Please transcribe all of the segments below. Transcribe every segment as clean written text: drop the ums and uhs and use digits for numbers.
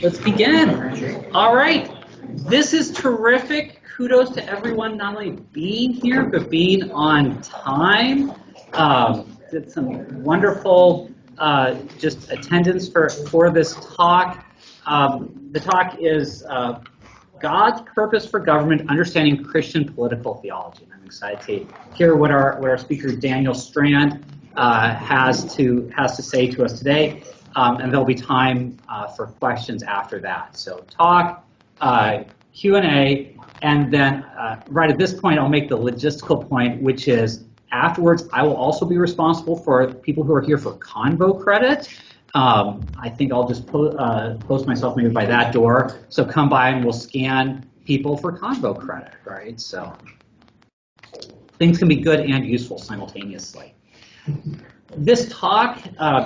Let's begin. All right. This is terrific. Kudos to everyone not only being here, but being on time. Did some wonderful just attendance for this talk. The talk is God's Purpose for Government, Understanding Christian Political Theology. And I'm excited to hear what our speaker, Daniel Strand, has to say to us today. And there'll be time for questions after that. So talk, Q&A, and then right at this point I'll make the logistical point, which is afterwards I will also be responsible for people who are here for convo credit. I think I'll just post myself maybe by that door. So come by and we'll scan people for convo credit, right? So things can be good and useful simultaneously. This talk,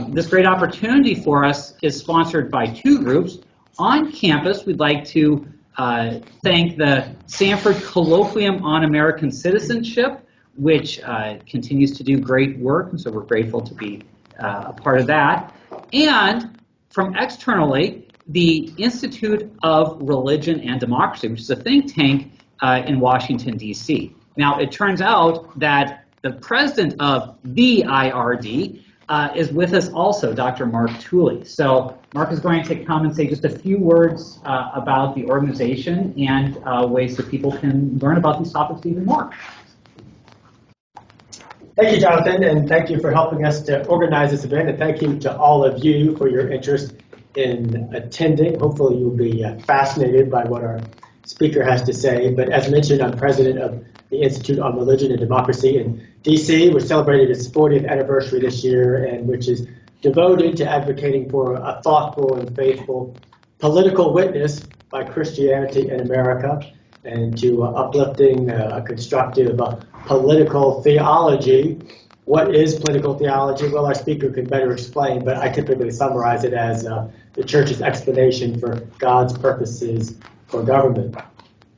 this great opportunity for us is sponsored by two groups. On campus, we'd like to thank the Samford Colloquium on American Citizenship, which continues to do great work, and so we're grateful to be a part of that. And from externally, the Institute of Religion and Democracy, which is a think tank in Washington, D.C. Now, it turns out that the president of the IRD is with us also, Dr. Mark Tooley. So Mark is going to come and say just a few words about the organization and ways that people can learn about these topics even more. Thank you, Jonathan, and thank you for helping us to organize this event, and thank you to all of you for your interest in attending. Hopefully you'll be fascinated by what our speaker has to say. But as mentioned, I'm president of the Institute on Religion and Democracy in D.C. We celebrated its 40th anniversary this year, and which is devoted to advocating for a thoughtful and faithful political witness by Christianity in America, and to uplifting a constructive political theology. What is political theology? Well, our speaker can better explain, but I typically summarize it as the church's explanation for God's purposes for government.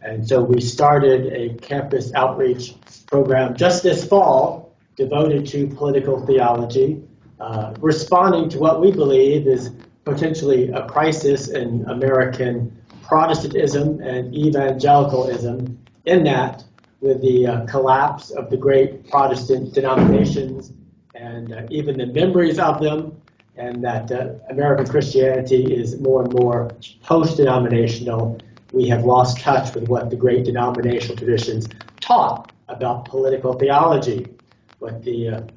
And so we started a campus outreach program just this fall devoted to political theology, responding to what we believe is potentially a crisis in American Protestantism and evangelicalism, in that with the collapse of the great Protestant denominations and even the memories of them, and that American Christianity is more and more post-denominational, we have lost touch with what the great denominational traditions taught about political theology, what the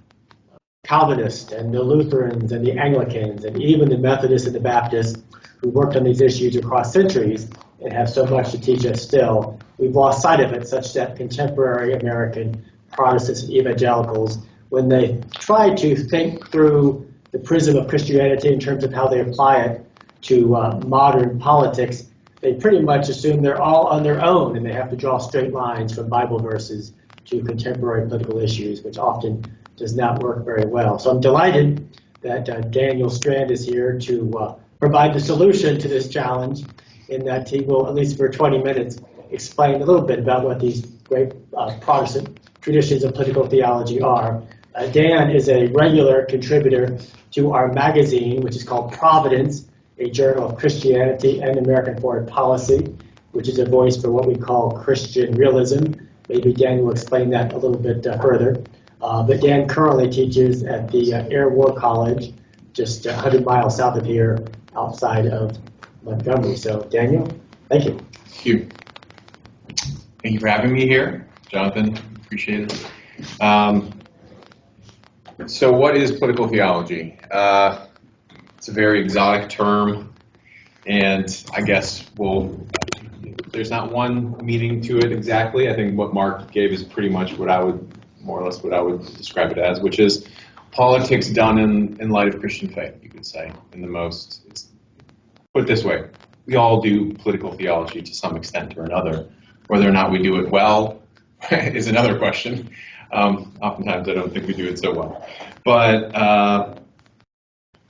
Calvinists and the Lutherans and the Anglicans and even the Methodists and the Baptists who worked on these issues across centuries and have so much to teach us still. We've lost sight of it, such that contemporary American Protestants and evangelicals, when they try to think through the prism of Christianity in terms of how they apply it to modern politics, they pretty much assume they're all on their own and they have to draw straight lines from Bible verses to contemporary political issues, which often does not work very well. So I'm delighted that Daniel Strand is here to provide the solution to this challenge, in that he will, at least for 20 minutes, explain a little bit about what these great Protestant traditions of political theology are. Dan is a regular contributor to our magazine, which is called Providence, a journal of Christianity and American foreign policy, which is a voice for what we call Christian realism. Maybe Dan will explain that a little bit further. But Dan currently teaches at the Air War College, just 100 miles south of here, outside of Montgomery. So, Daniel, thank you. Thank you. Thank you for having me here, Jonathan. Appreciate it. So what is political theology? It's a very exotic term, and I guess there's not one meaning to it exactly. I think what Mark gave is pretty much what I would, more or less what I would describe it as, which is politics done in light of Christian faith, you could say, in the most, put it this way, we all do political theology to some extent or another. Whether or not we do it well is another question. Oftentimes I don't think we do it so well. But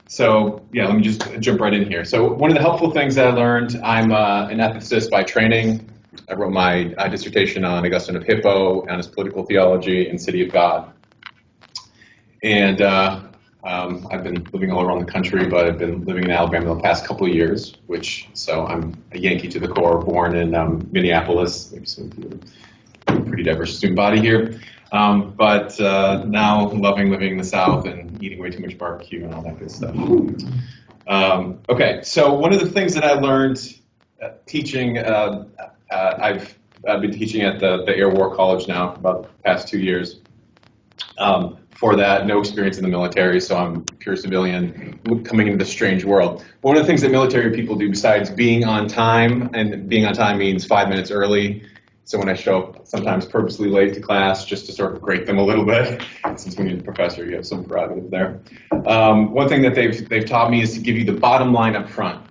so yeah, let me just jump right in here. So one of the helpful things that I learned, I'm an ethicist by training. I wrote my dissertation on Augustine of Hippo, on his political theology and City of God. And I've been living all around the country, but I've been living in Alabama the past couple of years, so I'm a Yankee to the core, born in Minneapolis. Maybe some of you are a pretty diverse student body here. But now loving living in the South and eating way too much barbecue and all that good stuff. Okay, so one of the things that I learned teaching, I've been teaching at the Air War College now for about the past 2 years. For that, no experience in the military, so I'm pure civilian coming into this strange world. One of the things that military people do besides being on time, and being on time means 5 minutes early, so when I show up sometimes purposely late to class just to sort of grate them a little bit, since when you're the professor you have some prerogative there. One thing that they've taught me is to give you the bottom line up front,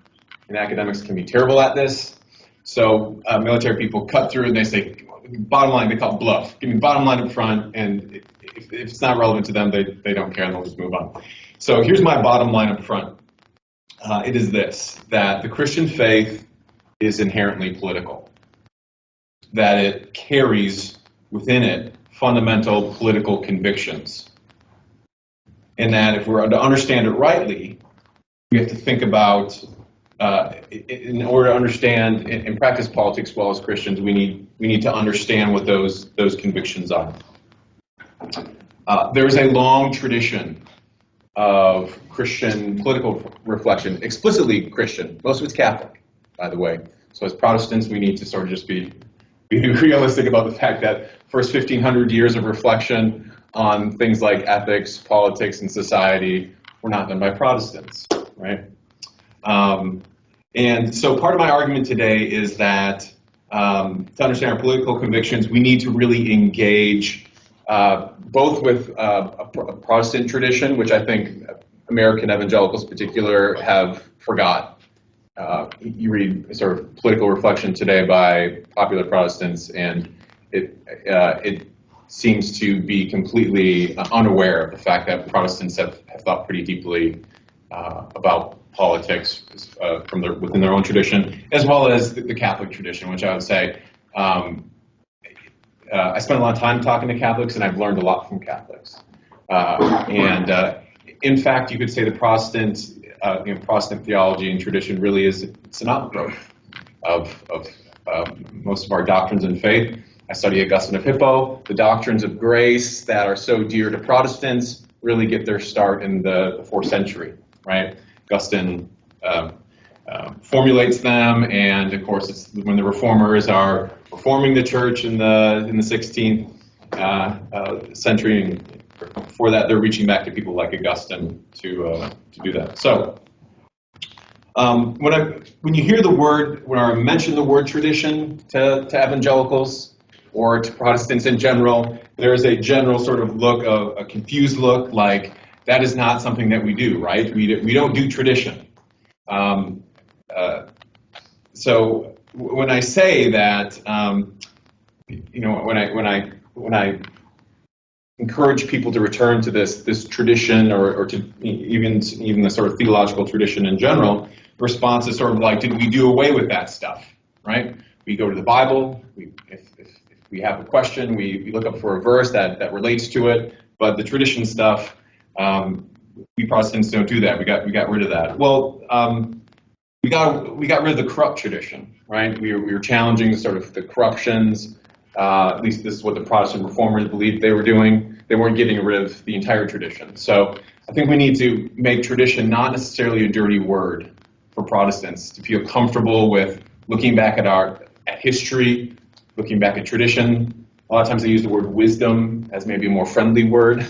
and academics can be terrible at this, so military people cut through and they say, bottom line, they call it bluff. Give me the bottom line up front, and if it's not relevant to them, they don't care and they'll just move on. So here's my bottom line up front. It is this, that the Christian faith is inherently political, that it carries within it fundamental political convictions, and that if we're to understand it rightly, we have to think about, in order to understand and practice politics well as Christians, we need to understand what those convictions are. There's a long tradition of Christian political reflection, explicitly Christian. Most of it's Catholic, by the way. So as Protestants, we need to sort of just be realistic about the fact that first 1,500 years of reflection on things like ethics, politics, and society were not done by Protestants, right? And so part of my argument today is that to understand our political convictions, we need to really engage both with a Protestant tradition, which I think American evangelicals in particular have forgot. You read sort of political reflection today by popular Protestants, and it seems to be completely unaware of the fact that Protestants have thought pretty deeply about politics within their own tradition, as well as the Catholic tradition, which I would say I spend a lot of time talking to Catholics, and I've learned a lot from Catholics. In fact, you could say the Protestant theology and tradition really is an outgrowth of most of our doctrines and faith. I study Augustine of Hippo. The doctrines of grace that are so dear to Protestants really get their start in the 4th century, right? Augustine formulates them, and of course, it's when the Reformers are reforming the church in the 16th century, and before that, they're reaching back to people like Augustine to do that. So, when you hear the word, when I mention the word tradition to evangelicals or to Protestants in general, there is a general sort of look, a confused look, like that is not something that we do, right? We don't do tradition. So when I say that, when I encourage people to return to this tradition, or to even the sort of theological tradition in general, the response is sort of like, did we do away with that stuff, right? We go to the Bible. If we have a question, we look up for a verse that relates to it. But the tradition stuff, we Protestants don't do that. We got rid of that. Well, we got rid of the corrupt tradition, right? We were challenging sort of the corruptions. At least this is what the Protestant Reformers believed they were doing. They weren't getting rid of the entire tradition. So I think we need to make tradition not necessarily a dirty word for Protestants, to feel comfortable with looking back at history, looking back at tradition. A lot of times they use the word wisdom as maybe a more friendly word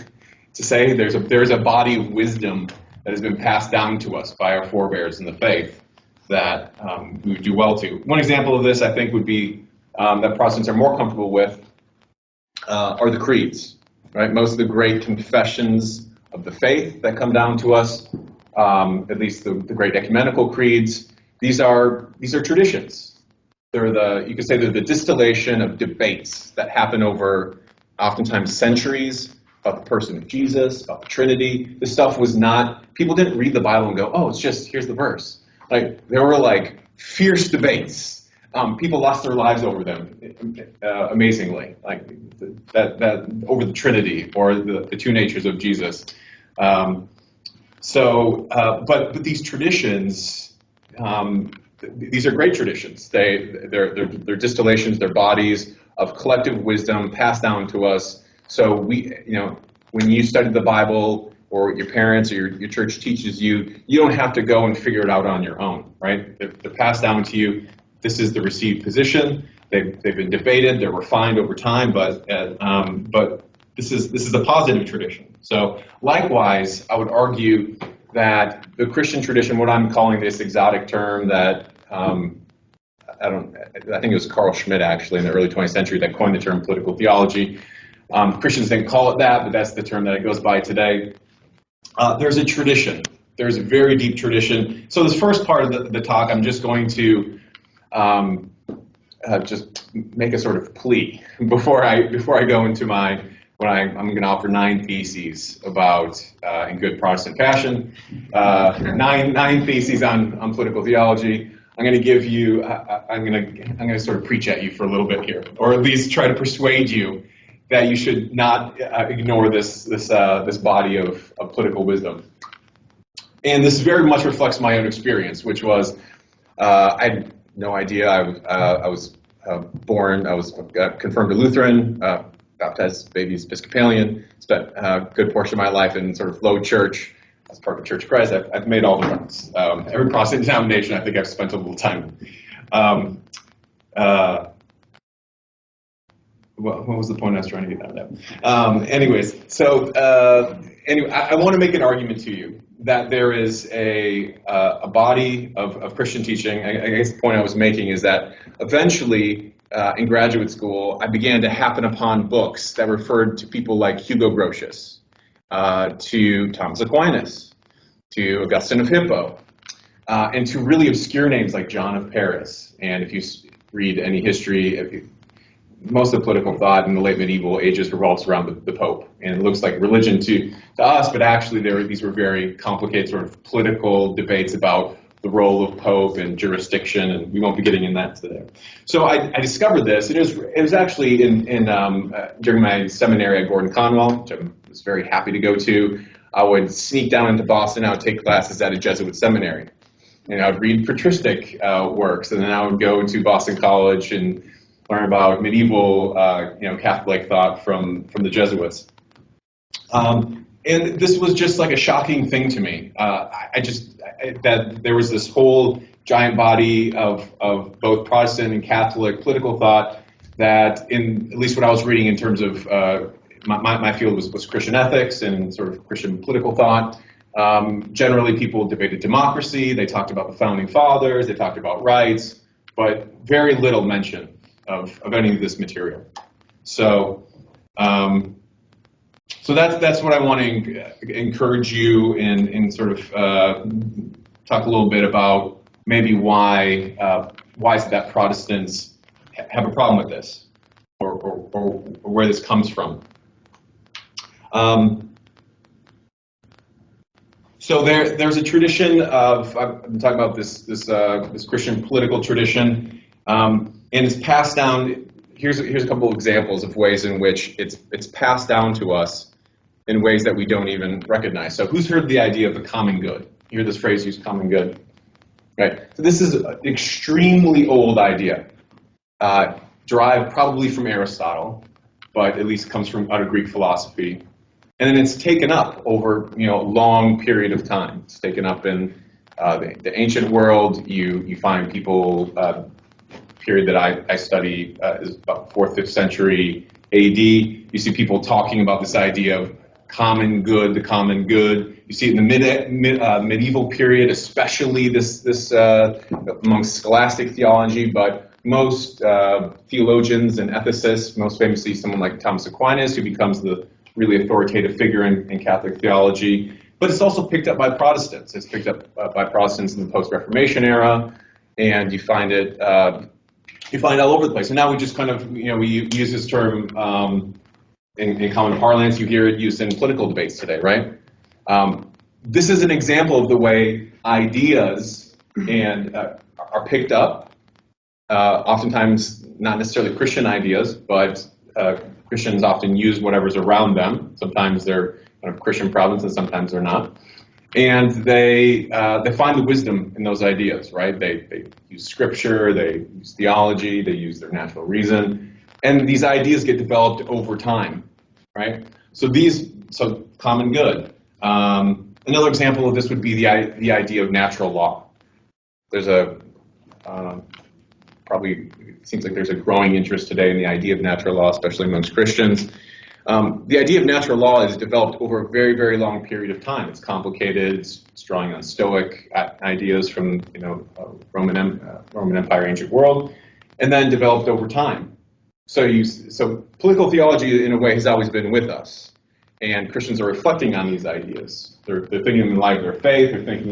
to say there's a body of wisdom that has been passed down to us by our forebears in the faith that we would do well to. One example of this, I think, would be that Protestants are more comfortable with are the creeds, right? Most of the great confessions of the faith that come down to us, at least the great ecumenical creeds, these are traditions. You could say they're the distillation of debates that happen over oftentimes centuries about the person of Jesus, about the Trinity. This stuff was not, people didn't read the Bible and go, oh, it's just, here's the verse. Like, there were like fierce debates. People lost their lives over them, amazingly, like that over the Trinity or the two natures of Jesus. So, but these traditions, these are great traditions. They're distillations, they're bodies of collective wisdom passed down to us. So when you study the Bible, or your parents or your church teaches you, you don't have to go and figure it out on your own, right? They're passed down to you. This is the received position. They've been debated. They're refined over time, but this is a positive tradition. So likewise, I would argue that the Christian tradition, what I'm calling this exotic term that I think it was Carl Schmitt actually in the early 20th century that coined the term political theology. Christians didn't call it that, but that's the term that it goes by today. There's a tradition. There's a very deep tradition. So this first part of the talk, I'm just going to just make a sort of plea before I go into I'm going to offer 9 theses about, in good Protestant fashion, 9 theses on political theology. I'm going to give you, I'm going to sort of preach at you for a little bit here, or at least try to persuade you that you should not ignore this body of political wisdom. And this very much reflects my own experience, which was I had no idea. I was born. I was confirmed a Lutheran, baptized baby's Episcopalian. Spent a good portion of my life in sort of low church as part of Church of Christ. I've made all the runs. Every Protestant denomination, I think I've spent a little time. What was the point I was trying to get out of that? Anyways, so I want to make an argument to you that there is a body of Christian teaching. I guess the point I was making is that eventually in graduate school, I began to happen upon books that referred to people like Hugo Grotius, to Thomas Aquinas, to Augustine of Hippo, and to really obscure names like John of Paris. And if you read any history, most of the political thought in the late medieval ages revolves around the Pope. And it looks like religion to us, but actually these were very complicated sort of political debates about the role of Pope and jurisdiction, and we won't be getting in that today. So I discovered this. It was actually during my seminary at Gordon Conwell, which I was very happy to go to. I would sneak down into Boston. I would take classes at a Jesuit seminary. And I would read patristic works, and then I would go to Boston College and learn about medieval, Catholic thought from the Jesuits. And this was just like a shocking thing to me. That there was this whole giant body of both Protestant and Catholic political thought that, at least what I was reading in terms of my field was Christian ethics and sort of Christian political thought. Generally, people debated democracy. They talked about the founding fathers. They talked about rights, but very little mention of any of this material. So that's what I want to encourage you in sort of talk a little bit about maybe why is it that Protestants have a problem with this, or where this comes from. So there's a tradition of, I'm talking about this Christian political tradition. And it's passed down. Here's a couple of examples of ways in which it's passed down to us in ways that we don't even recognize. So who's heard the idea of the common good? You hear this phrase used, common good, right? So this is an extremely old idea, derived probably from Aristotle, but at least comes out of Greek philosophy. And then it's taken up over a long period of time. It's taken up in the ancient world. You find people. Period that I study is about 4th, 5th century AD. You see people talking about this idea of common good, the common good. You see it in the medieval period, especially this amongst scholastic theology, but most theologians and ethicists, most famously someone like Thomas Aquinas, who becomes the really authoritative figure in Catholic theology. But it's also picked up by Protestants. It's picked up by Protestants in the post-Reformation era, and you find it all over the place. And now we just kind of, we use this term in common parlance. You hear it used in political debates today, right? This is an example of the way ideas are picked up. Oftentimes, not necessarily Christian ideas, but Christians often use whatever's around them. Sometimes they're kind of Christian problems, and sometimes they're not. And they find the wisdom in those ideas, right? They use scripture, they use theology, they use their natural reason, and these ideas get developed over time, right? So common good. Another example of this would be the idea of natural law. There's probably it seems like there's a growing interest today in the idea of natural law, especially amongst Christians. The idea of natural law is developed over a very, very long period of time. It's complicated. It's drawing on Stoic ideas from Roman Empire, ancient world, and then developed over time. So political theology, in a way, has always been with us, and Christians are reflecting on these ideas. They're thinking in light of their faith. They're thinking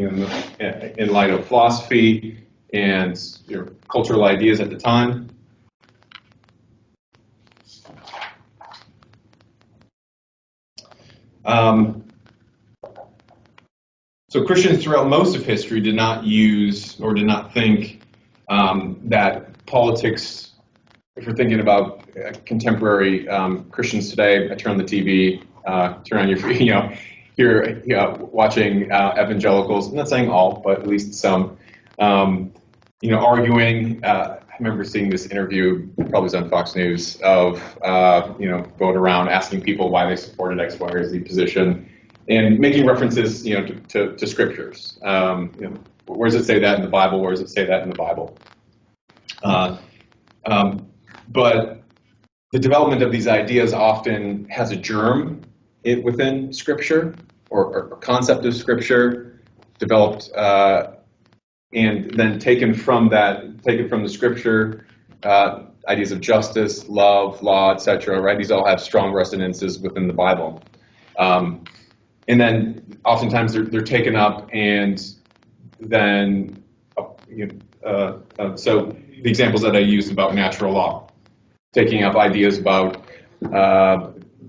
in light of philosophy and cultural ideas at the time. So Christians throughout most of history did not use or did not think that politics, if we're thinking about contemporary Christians today, I turn on the TV, turn on your, you're watching evangelicals, I'm not saying all, but at least some, arguing. I remember seeing this interview, probably was on Fox News, of, going around asking people why they supported X, Y, or Z position, and making references, to scriptures. Where does it say that in the Bible? Where does it say that in the Bible? But the development of these ideas often has a germ within Scripture, or concept of Scripture, developed and then taken from the Scripture, ideas of justice, love, law, etc. Right? These all have strong resonances within the Bible, and then oftentimes they're taken up, and then so the examples that I used about natural law, taking up ideas about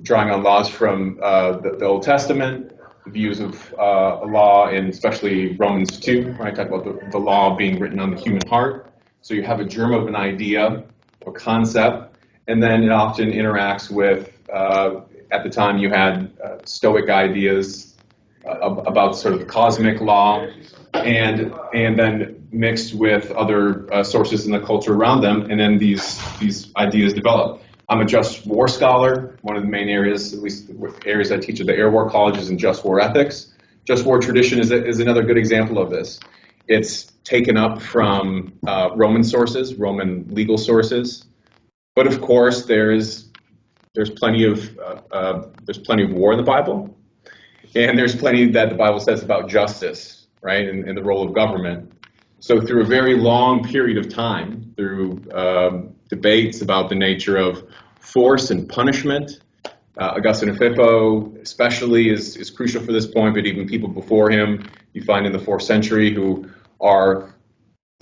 drawing on laws from the Old Testament, views of law, and especially Romans 2, right? Talk about the law being written on the human heart. So you have a germ of an idea or concept, and then it often interacts with, at the time you had Stoic ideas about sort of cosmic law, and then mixed with other sources in the culture around them, and then these ideas develop. I'm a just war scholar. One of the main areas, at least areas I teach at the Air War College, is in just war ethics. Just war tradition is another good example of this. It's taken up from Roman sources, Roman legal sources, but of course there's plenty of war in the Bible, and there's plenty that the Bible says about justice, right, and the role of government. So through a very long period of time, through debates about the nature of force and punishment, Augustine of Hippo especially is crucial for this point, but even people before him, you find in the 4th century, who are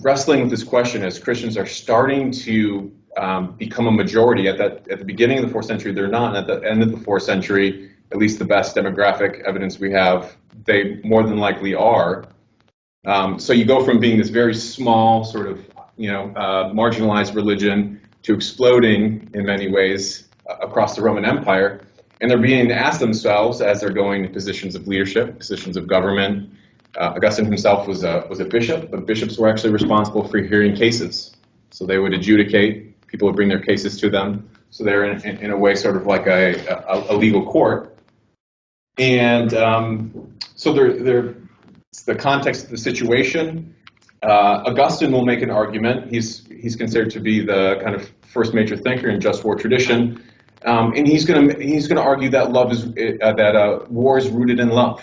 wrestling with this question as Christians are starting to become a majority. At the beginning of the 4th century, they're not, and at the end of the 4th century, at least the best demographic evidence we have, they more than likely are. So you go from being this very small, sort of, marginalized religion to exploding in many ways across the Roman Empire, and they're beginning to ask themselves as they're going to positions of leadership, positions of government. Augustine himself was a bishop, but bishops were actually responsible for hearing cases. So they would adjudicate, people would bring their cases to them. So they're in a way sort of like a legal court. And so it's the context of the situation. Augustine will make an argument. He's considered to be the kind of first major thinker in just war tradition, and he's going to argue that war is rooted in love.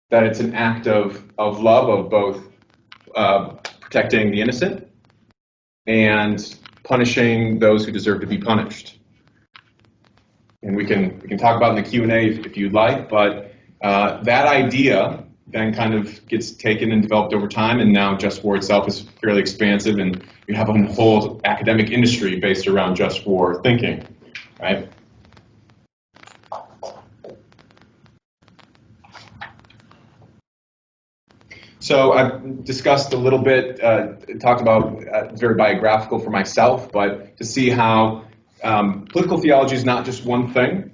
That it's an act of love, of both protecting the innocent and punishing those who deserve to be punished. And we can talk about it in the Q&A if you'd like, but that idea then kind of gets taken and developed over time, and now just war itself is fairly expansive, and you have a whole academic industry based around just war thinking, right? So I've discussed a little bit, talked about, it's very biographical for myself, but to see how political theology is not just one thing.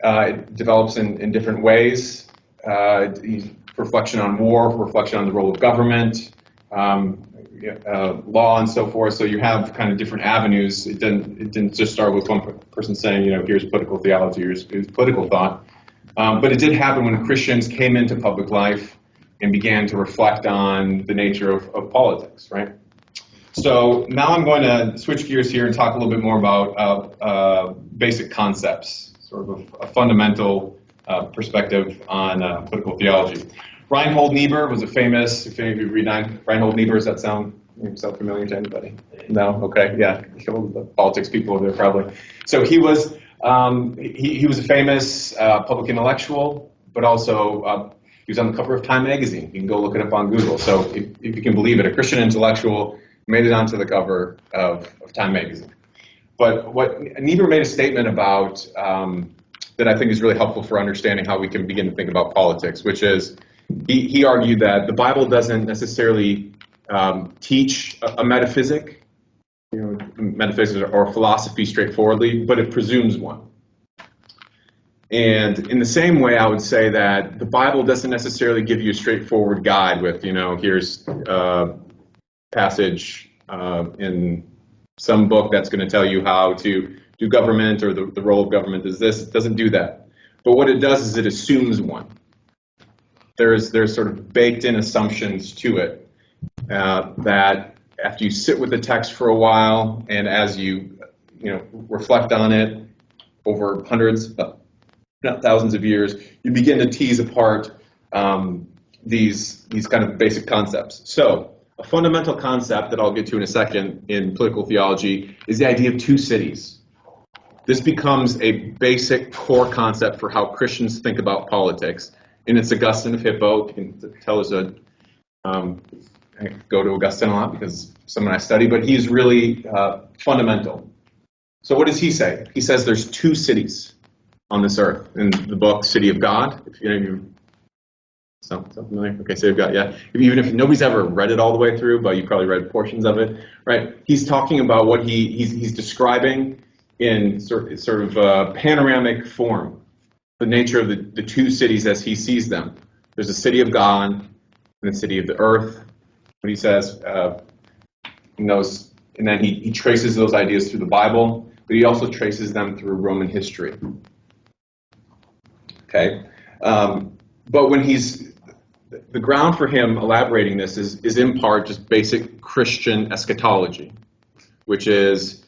It develops in different ways. reflection on war, reflection on the role of government, law, and so forth. So you have kind of different avenues. It didn't just start with one person saying, here's political theology, here's political thought. But it did happen when Christians came into public life and began to reflect on the nature of politics, right? So now I'm going to switch gears here and talk a little bit more about basic concepts, sort of a fundamental perspective on political theology. Reinhold Niebuhr was a famous, if any of you read Reinhold Niebuhr, does that sound familiar to anybody? No? Okay, yeah. The politics people over there probably. So he was a famous public intellectual, but also he was on the cover of Time magazine. You can go look it up on Google. So if you can believe it, a Christian intellectual made it onto the cover of Time magazine. But what Niebuhr made a statement about that I think is really helpful for understanding how we can begin to think about politics, which is he argued that the Bible doesn't necessarily teach a metaphysic, metaphysics or philosophy straightforwardly, but it presumes one. And in the same way, I would say that the Bible doesn't necessarily give you a straightforward guide with, here's a passage in some book that's going to tell you how to do government or the role of government is this. It doesn't do that. But what it does is it assumes one. There's sort of baked in assumptions to it that after you sit with the text for a while and as you reflect on it over hundreds, not thousands of years, you begin to tease apart these kind of basic concepts. So a fundamental concept that I'll get to in a second in political theology is the idea of two cities. This becomes a basic core concept for how Christians think about politics. And it's Augustine of Hippo. You can tell us I go to Augustine a lot because someone I study, but he's really fundamental. So what does he say? He says there's two cities on this earth. In the book City of God, if you sound familiar? Okay, City of God, yeah. Even if nobody's ever read it all the way through, but you probably read portions of it, right? He's talking about what he's describing in sort of panoramic form, the nature of the two cities as he sees them. There's a city of God and a city of the earth. What he says, and then he traces those ideas through the Bible, but he also traces them through Roman history. Okay, but when the ground for him elaborating this is in part just basic Christian eschatology, which is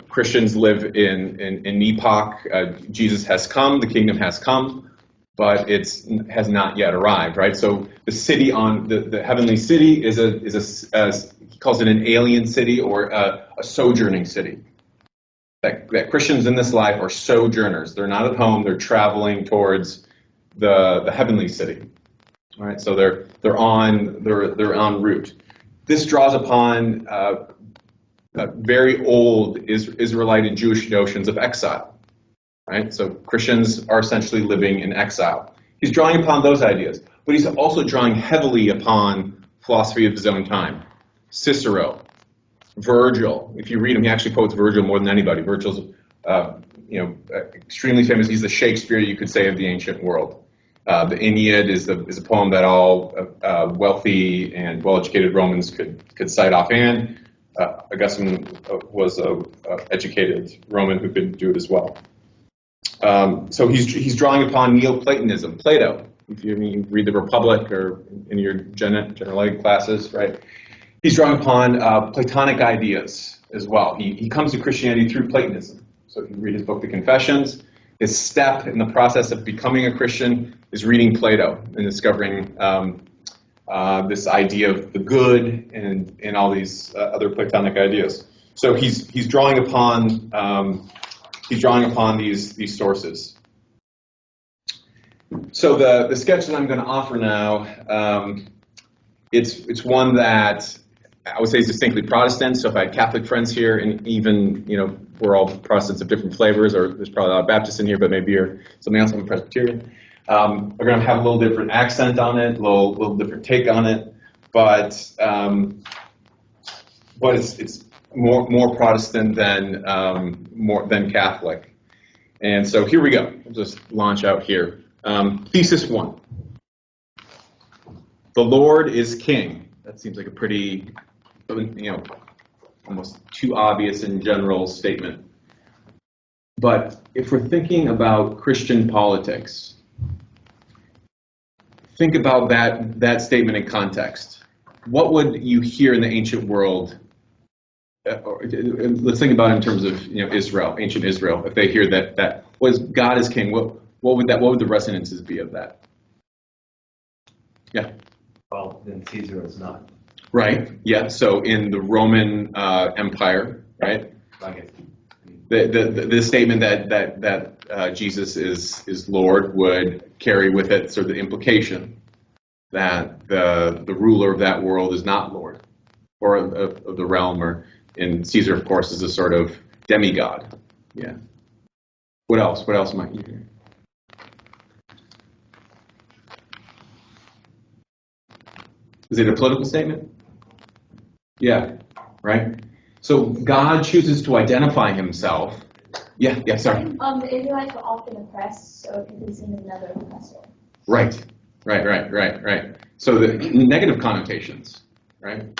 Christians live in an epoch. Jesus has come, the kingdom has come, but it has not yet arrived, right? So the city on the heavenly city is he calls it an alien city or a sojourning city. That Christians in this life are sojourners. They're not at home. They're traveling towards the heavenly city. All right, so they're en route. This draws upon very old Israelite and Jewish notions of exile. Right, so Christians are essentially living in exile. He's drawing upon those ideas, but he's also drawing heavily upon philosophy of his own time. Cicero, Virgil. If you read him, he actually quotes Virgil more than anybody. Virgil's, extremely famous. He's the Shakespeare, you could say, of the ancient world. The Aeneid is a poem that all wealthy and well-educated Romans could cite offhand. Augustine was an educated Roman who could do it as well. So he's drawing upon Neoplatonism, Plato. If you read the Republic or in your general ed classes, right? He's drawing upon Platonic ideas as well. He comes to Christianity through Platonism. So if you read his book, The Confessions, his step in the process of becoming a Christian is reading Plato and discovering this idea of the good and all these other Platonic ideas. So he's drawing upon these sources. So the sketch that I'm going to offer now, it's one that I would say is distinctly Protestant. So if I had Catholic friends here, and even we're all Protestants of different flavors, or there's probably a lot of Baptists in here, but maybe you're something else. I'm a Presbyterian. We're going to have a little different accent on it, a little different take on it, but it's more Protestant than Catholic. And so here we go. We'll just launch out here. Thesis 1. The Lord is King. That seems like a pretty, almost too obvious and general statement. But if we're thinking about Christian politics, think about that statement in context. What would you hear in the ancient world? Let's think about it in terms of Israel, ancient Israel. If they hear that was God is King, what would the resonances be of that? Yeah. Well, then Caesar is not. Right. Yeah. So in the Roman Empire, right? I guess. The statement that Jesus is Lord would carry with it sort of the implication that the ruler of that world is not Lord, or of the realm, or in Caesar, of course, is a sort of demigod. Yeah. What else? What else might you hear? Is it a political statement? Yeah. Right. So God chooses to identify himself. Yeah, sorry. The Israelites were often oppressed, so it could be seen as another oppressor. Right. So the negative connotations, right?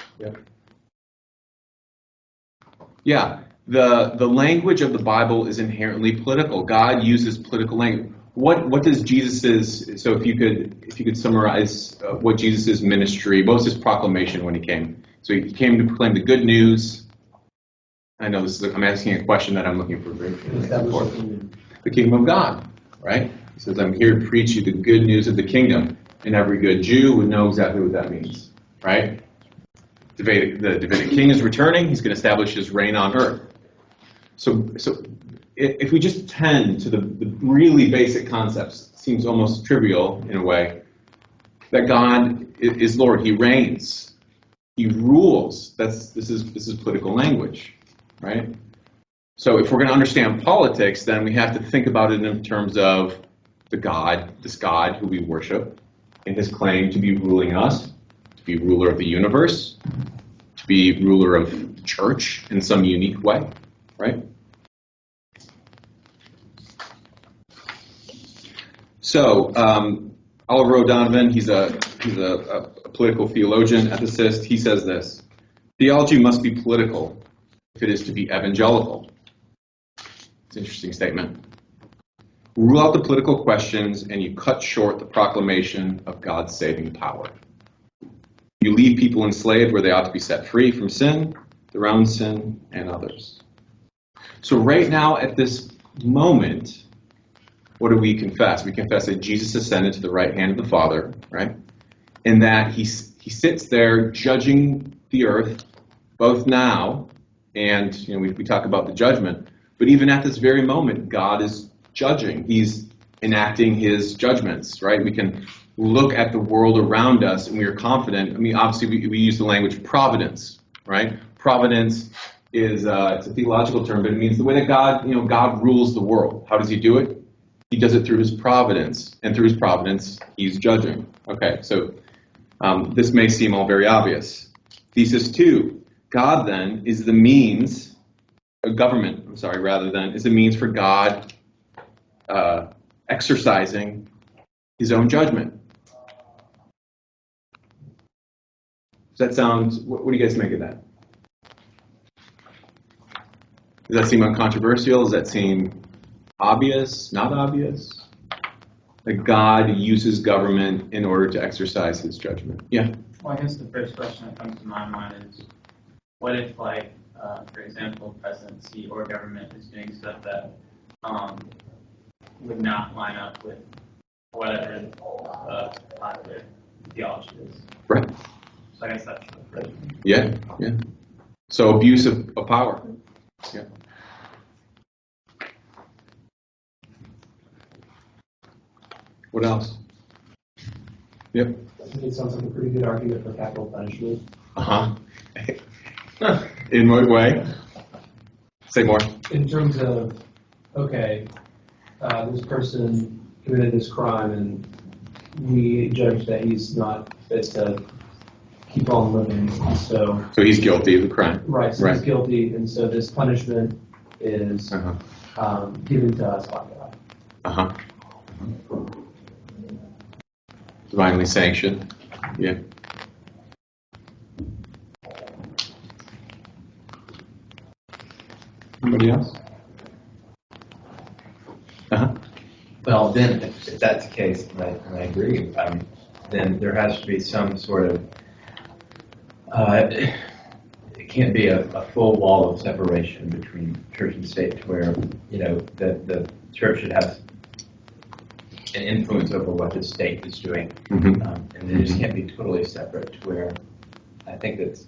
Yeah. The language of the Bible is inherently political. God uses political language. What does Jesus's? So if you could summarize what Jesus's ministry, what was his proclamation when he came? So he came to proclaim the good news. I know I'm asking a question that I'm looking for. The kingdom of God, right? He says, I'm here to preach you the good news of the kingdom. And every good Jew would know exactly what that means, right? The Davidic king is returning. He's going to establish his reign on earth. So if we just tend to the really basic concepts, it seems almost trivial in a way, that God is Lord. He reigns. He rules. This is political language. Right? So if we're going to understand politics, then we have to think about it in terms of this God who we worship, and his claim to be ruling us, to be ruler of the universe, to be ruler of the church in some unique way, right? So Oliver O'Donovan, he's a political theologian, ethicist. He says this: theology must be political if it is to be evangelical. It's an interesting statement. Rule out the political questions and you cut short the proclamation of God's saving power. You leave people enslaved where they ought to be set free from sin, their own sin, and others. So right now at this moment, what do we confess? We confess that Jesus ascended to the right hand of the Father, right? And that he sits there judging the earth both now and we talk about the judgment, but even at this very moment, God is judging. He's enacting his judgments, right? We can look at the world around us and we are confident. I mean, obviously we use the language providence, right? Providence is it's a theological term, but it means the way that God rules the world. How does he do it? He does it through his providence, and through his providence, he's judging. Okay, so this may seem all very obvious. Thesis 2. God then is the means, is the means for God exercising his own judgment. Does that sound, what do you guys make of that? Does that seem uncontroversial? Does that seem obvious, not obvious? That God uses government in order to exercise his judgment. Yeah? Well, I guess the first question that comes to my mind is, what if, for example, presidency or government is doing stuff that would not line up with whatever popular theology is? Right. So I guess that's the first one. Yeah. So abuse of power. Yeah. What else? Yep. I think it sounds like a pretty good argument for capital punishment. Uh-huh. In what way? Say more. In terms of, this person committed this crime and we judge that he's not fit to keep on living. So he's guilty of the crime. Right, so Right. he's guilty, and so this punishment is given to us by God. Uh-huh. Divinely sanctioned. Yeah. Anybody else? Uh-huh. Well, then, if that's the case, and I agree, then there has to be some sort of, it can't be a full wall of separation between church and state to where, the church should have an influence over what the state is doing. Mm-hmm. And they just can't be totally separate to where I think that's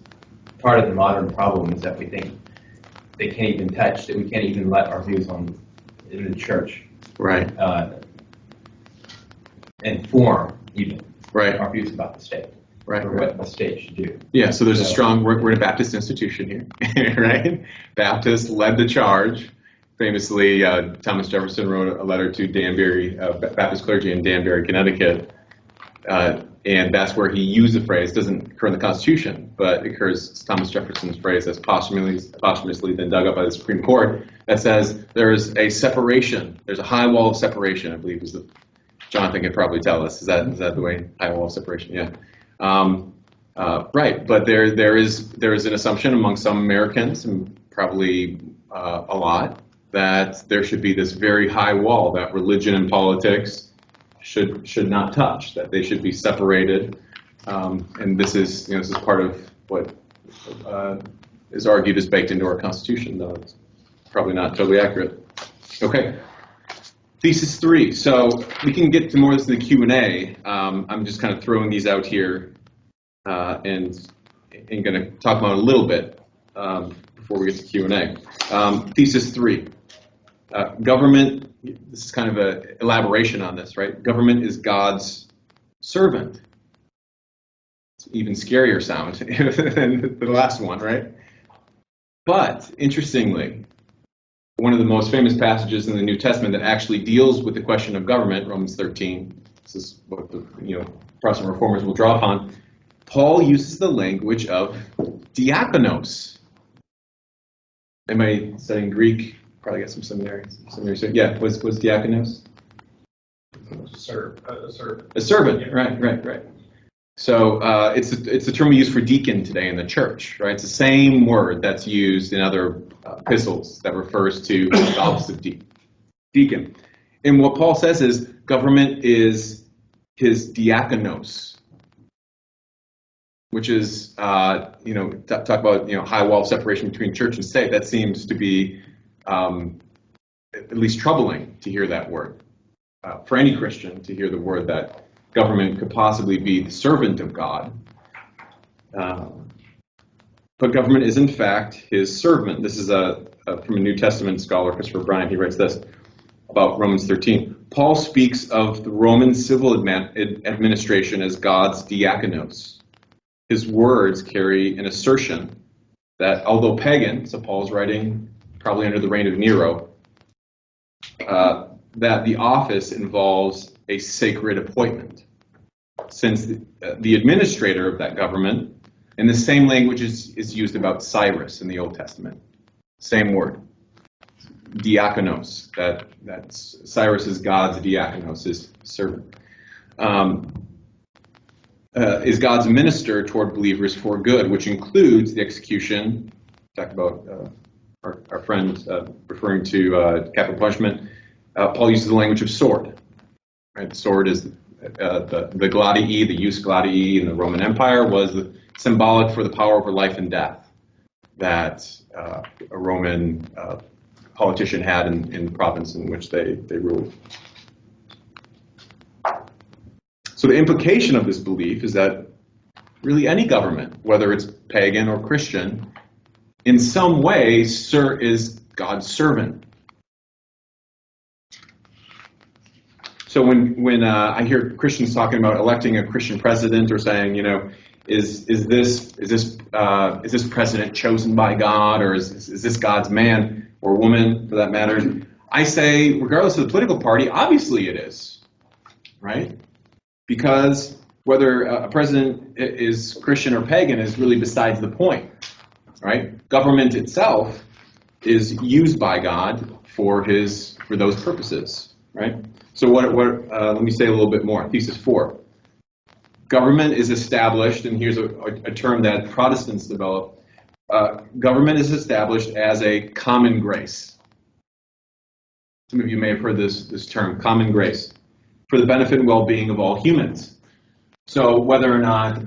part of the modern problem is that we think they can't even touch, that we can't even let our views on in the church Right. inform even Right. our views about the state Right. or what the state should do. Yeah, so there's a strong, we're a Baptist institution here, right? Baptists led the charge. Famously, Thomas Jefferson wrote a letter to Danbury, Baptist clergy in Danbury, Connecticut, and that's where he used the phrase, doesn't occur in the Constitution, but it occurs, Thomas Jefferson's phrase that's posthumously then dug up by the Supreme Court, that says there's a separation, there's a high wall of separation, I believe is the, Jonathan could probably tell us, is that the way, high wall of separation, yeah. Right, but there is an assumption among some Americans, and probably a lot, that there should be this very high wall that religion and politics should not touch, that they should be separated, and this is part of what is argued is baked into our Constitution, though it's probably not totally accurate. Okay. Thesis 3. So we can get to more of this in the Q&A. I'm just kind of throwing these out here and going to talk about it a little bit before we get to Q&A. Thesis 3. Government, this is kind of an elaboration on this, right? Government is God's servant. It's even scarier sound than the last one, right? But, interestingly, one of the most famous passages in the New Testament that actually deals with the question of government, Romans 13, this is what the Protestant Reformers will draw upon, Paul uses the language of diakonos. Anybody studying Greek? Probably got some seminaries. Yeah, was diakonos? A servant. A servant, yeah. Right. So it's the term we use for deacon today in the church, right? It's the same word that's used in other epistles that refers to the office of deacon. And what Paul says is government is his diakonos, which is talk about high wall of separation between church and state. That seems to be at least troubling to hear that word. For any Christian to hear the word that government could possibly be the servant of God. But government is in fact his servant. This is from a New Testament scholar, Christopher Bryant. He writes this about Romans 13. Paul speaks of the Roman civil administration as God's diakonos. His words carry an assertion that although pagan, so Paul's writing probably under the reign of Nero, that the office involves a sacred appointment. Since the administrator of that government, and the same language is used about Cyrus in the Old Testament. Same word, diakonos, that Cyrus is God's diakonos, his servant. Is God's minister toward believers for good, which includes the execution, talked about our friend referring to capital punishment. Paul uses the language of sword. Right? The sword is the gladii, the jus gladii in the Roman Empire was symbolic for the power over life and death that a Roman politician had in the province in which they ruled. So the implication of this belief is that really any government, whether it's pagan or Christian, in some way is God's servant. So when I hear Christians talking about electing a Christian president or saying, is this president chosen by God, or is this God's man or woman for that matter? I say, regardless of the political party, obviously it is, right? Because whether a president is Christian or pagan is really besides the point, right? Government itself is used by God for those purposes, right? So let me say a little bit more. Thesis 4. Government is established, and here's a term that Protestants developed. Government is established as a common grace. Some of you may have heard this term, common grace, for the benefit and well-being of all humans. So whether or not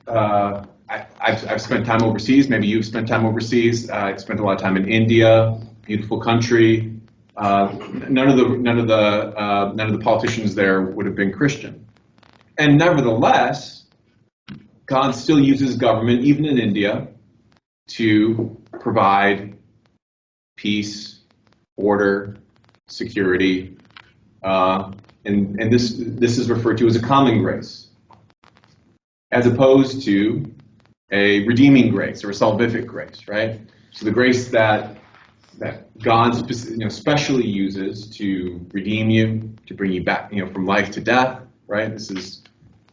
I've spent time overseas, maybe you've spent time overseas. I spent a lot of time in India, beautiful country. None of the politicians there would have been Christian, and nevertheless, God still uses government, even in India, to provide peace, order, security, and this is referred to as a common grace, as opposed to a redeeming grace or a salvific grace, right? So the grace that God specially uses to redeem you, to bring you back, from life to death, right? This is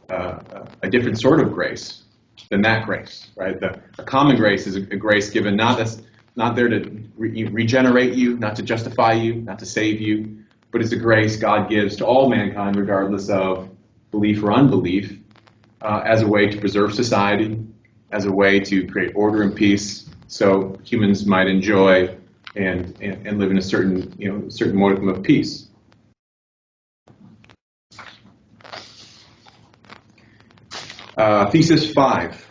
a different sort of grace than that grace, right? A common grace is a grace given not there to regenerate you, not to justify you, not to save you, but it's a grace God gives to all mankind, regardless of belief or unbelief, as a way to preserve society, as a way to create order and peace, so humans might enjoy and live in a certain modicum of peace. Thesis 5.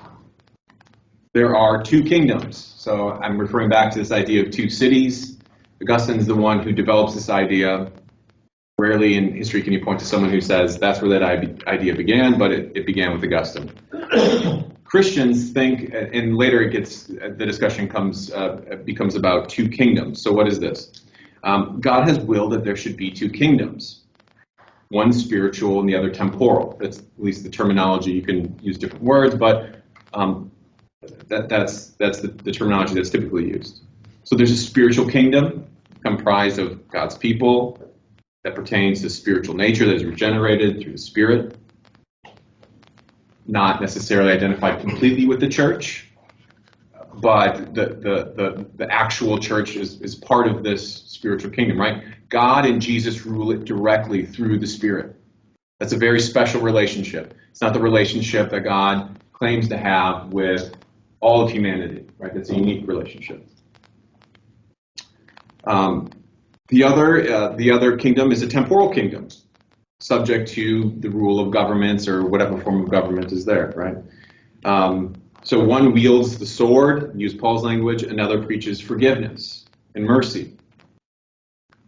There are two kingdoms. So I'm referring back to this idea of two cities. Augustine's the one who develops this idea. Rarely in history can you point to someone who says that's where that idea began, but it began with Augustine. Christians think, and later the discussion becomes about two kingdoms. So what is this? God has willed that there should be two kingdoms. One spiritual and the other temporal. That's at least the terminology. You can use different words, but that's the terminology that's typically used. So there's a spiritual kingdom comprised of God's people that pertains to spiritual nature that is regenerated through the Spirit, not necessarily identified completely with the church, but the actual church is part of this spiritual kingdom, right? God and Jesus rule it directly through the Spirit. That's a very special relationship. It's not the relationship that God claims to have with all of humanity, right? That's a unique relationship. The other kingdom is a temporal kingdom, subject to the rule of governments or whatever form of government is there, right? So one wields the sword, use Paul's language, another preaches forgiveness and mercy.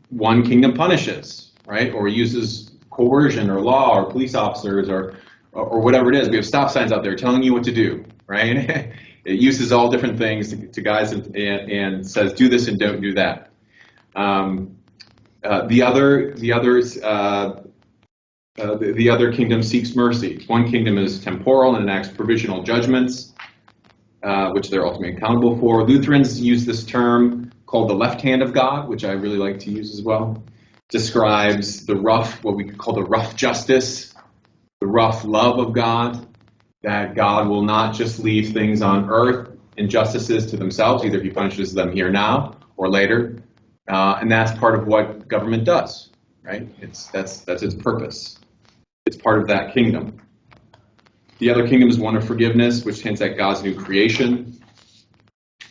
One kingdom punishes, right? Or uses coercion or law or police officers or whatever it is. We have stop signs out there telling you what to do, right? It uses all different things to guys and says do this and don't do that. The other kingdom seeks mercy. One kingdom is temporal and enacts provisional judgments, which they're ultimately accountable for. Lutherans use this term called the left hand of God, which I really like to use as well. Describes what we could call the rough justice, the rough love of God, that God will not just leave things on earth, injustices to themselves, either he punishes them here now or later, and that's part of what government does, right? That's its purpose. It's part of that kingdom. The other kingdom is one of forgiveness, which hints at God's new creation,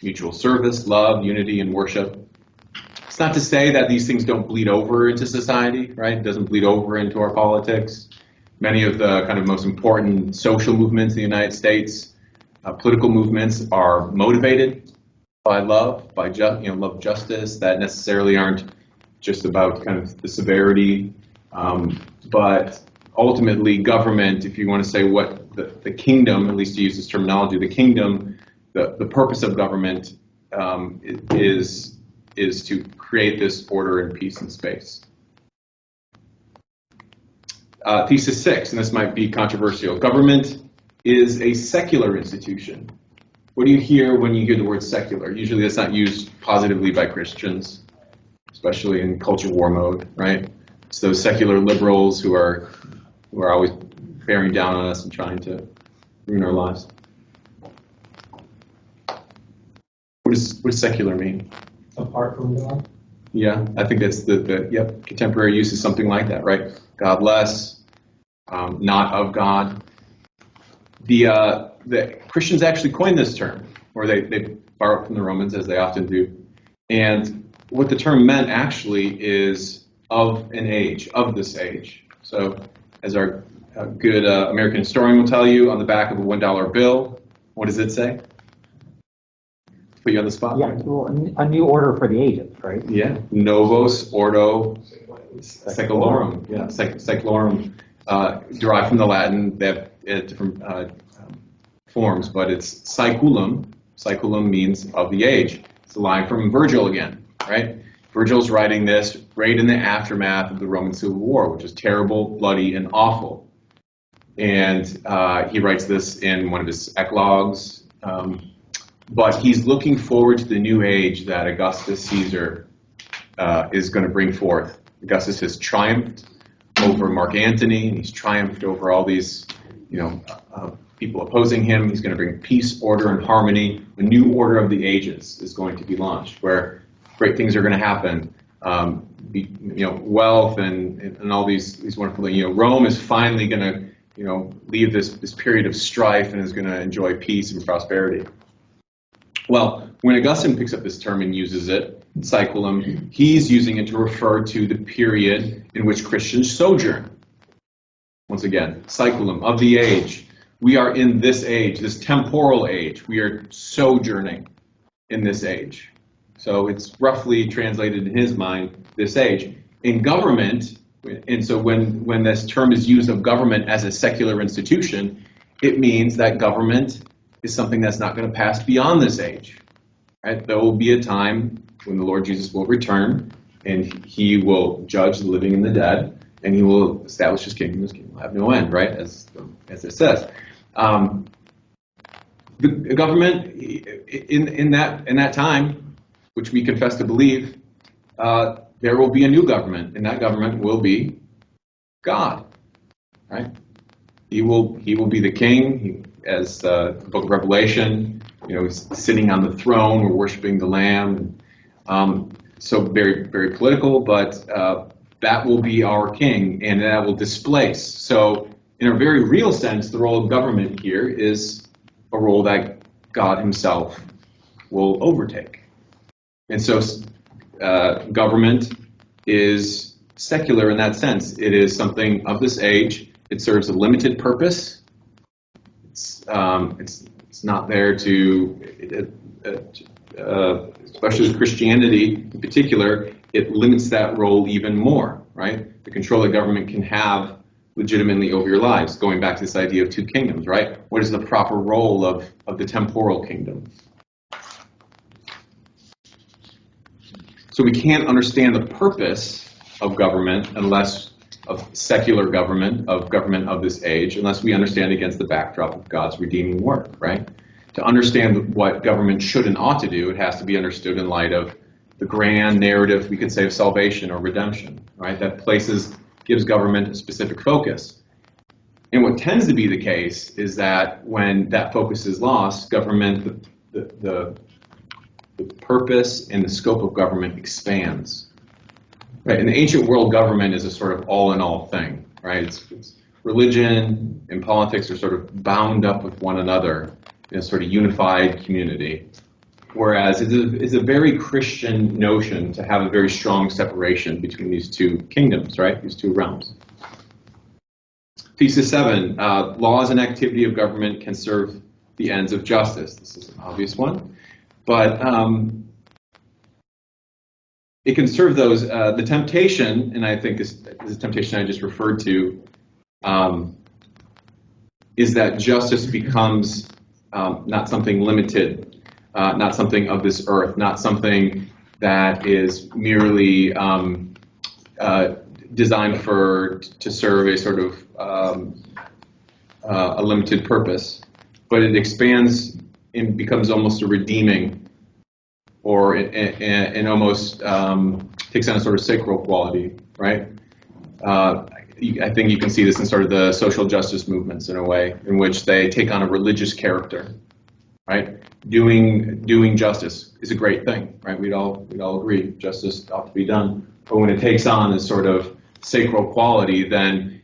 mutual service, love, unity, and worship. It's not to say that these things don't bleed over into society, right? It doesn't bleed over into our politics. Many of the kind of most important social movements in the United States, political movements, are motivated by love, love, justice, that necessarily aren't just about kind of the severity, but ultimately government, if you want to say what the kingdom, at least to use this terminology, the kingdom, the purpose of government is to create this order and peace and space. Thesis 6, and this might be controversial. Government is a secular institution. What do you hear when you hear the word secular? Usually that's not used positively by Christians, especially in culture war mode, right? It's those secular liberals who are always bearing down on us and trying to ruin our lives. What does secular mean? Apart from God. Yeah, I think that's yep, contemporary use is something like that, right? Godless, not of God. The Christians actually coined this term, or they borrow it from the Romans, as they often do. And what the term meant actually is of an age, of this age. So as our good American historian will tell you, on the back of a $1 bill, what does it say? Put you on the spot. Yeah, well, a new order for the ages, right? Yeah, Novos Ordo Secularum. Yeah, Secularum, derived from the Latin. They have different forms, but it's Saeculum. Saeculum means of the age. It's a line from Virgil again, right? Virgil's writing this right in the aftermath of the Roman Civil War, which is terrible, bloody, and awful. And he writes this in one of his eclogues. But he's looking forward to the new age that Augustus Caesar is going to bring forth. Augustus has triumphed over Mark Antony, and he's triumphed over all these, people opposing him. He's going to bring peace, order, and harmony. A new order of the ages is going to be launched, where great things are going to happen. Wealth and all these wonderful things. Rome is finally going to, leave this period of strife and is going to enjoy peace and prosperity. Well, when Augustine picks up this term and uses it, Saeculum, he's using it to refer to the period in which Christians sojourn. Once again, Saeculum, of the age. We are in this age, this temporal age. We are sojourning in this age. So it's roughly translated in his mind, this age. In government, and so when this term is used of government as a secular institution, it means that government is something that's not going to pass beyond this age. Right? There will be a time when the Lord Jesus will return, and he will judge the living and the dead, and he will establish his kingdom. His kingdom will have no end, right? As it says. The government in that time, which we confess to believe, there will be a new government, and that government will be God. Right? He will be the king. As the book of Revelation, he's sitting on the throne, we're worshiping the Lamb. So very, very political, but that will be our king, and that will displace. So in a very real sense, the role of government here is a role that God himself will overtake. And so government is secular in that sense. It is something of this age. It serves a limited purpose. It's not there to, especially with Christianity in particular, it limits that role even more, right? The control that government can have legitimately over your lives, going back to this idea of two kingdoms, right? What is the proper role of the temporal kingdom? So we can't understand the purpose of government of secular government, of this age, unless we understand against the backdrop of God's redeeming work, right? To understand what government should and ought to do, it has to be understood in light of the grand narrative, we could say, of salvation or redemption, right? That gives government a specific focus. And what tends to be the case is that when that focus is lost, government, the purpose and the scope of government expands. Right, in the ancient world, government is a sort of all-in-all thing, right? It's religion and politics are sort of bound up with one another in a sort of unified community. Whereas it's a very Christian notion to have a very strong separation between these two kingdoms, right? These two realms. Thesis 7, laws and activity of government can serve the ends of justice. This is an obvious one, but it can serve those. The temptation, and I think this is a temptation I just referred to, is that justice becomes not something limited, not something of this earth, not something that is merely designed to serve a sort of a limited purpose, but it expands and becomes almost a redeeming, or and almost takes on a sort of sacral quality, right? I think you can see this in sort of the social justice movements in a way, in which they take on a religious character. right? Doing justice is a great thing, right? We'd all agree justice ought to be done. But when it takes on this sort of sacral quality, then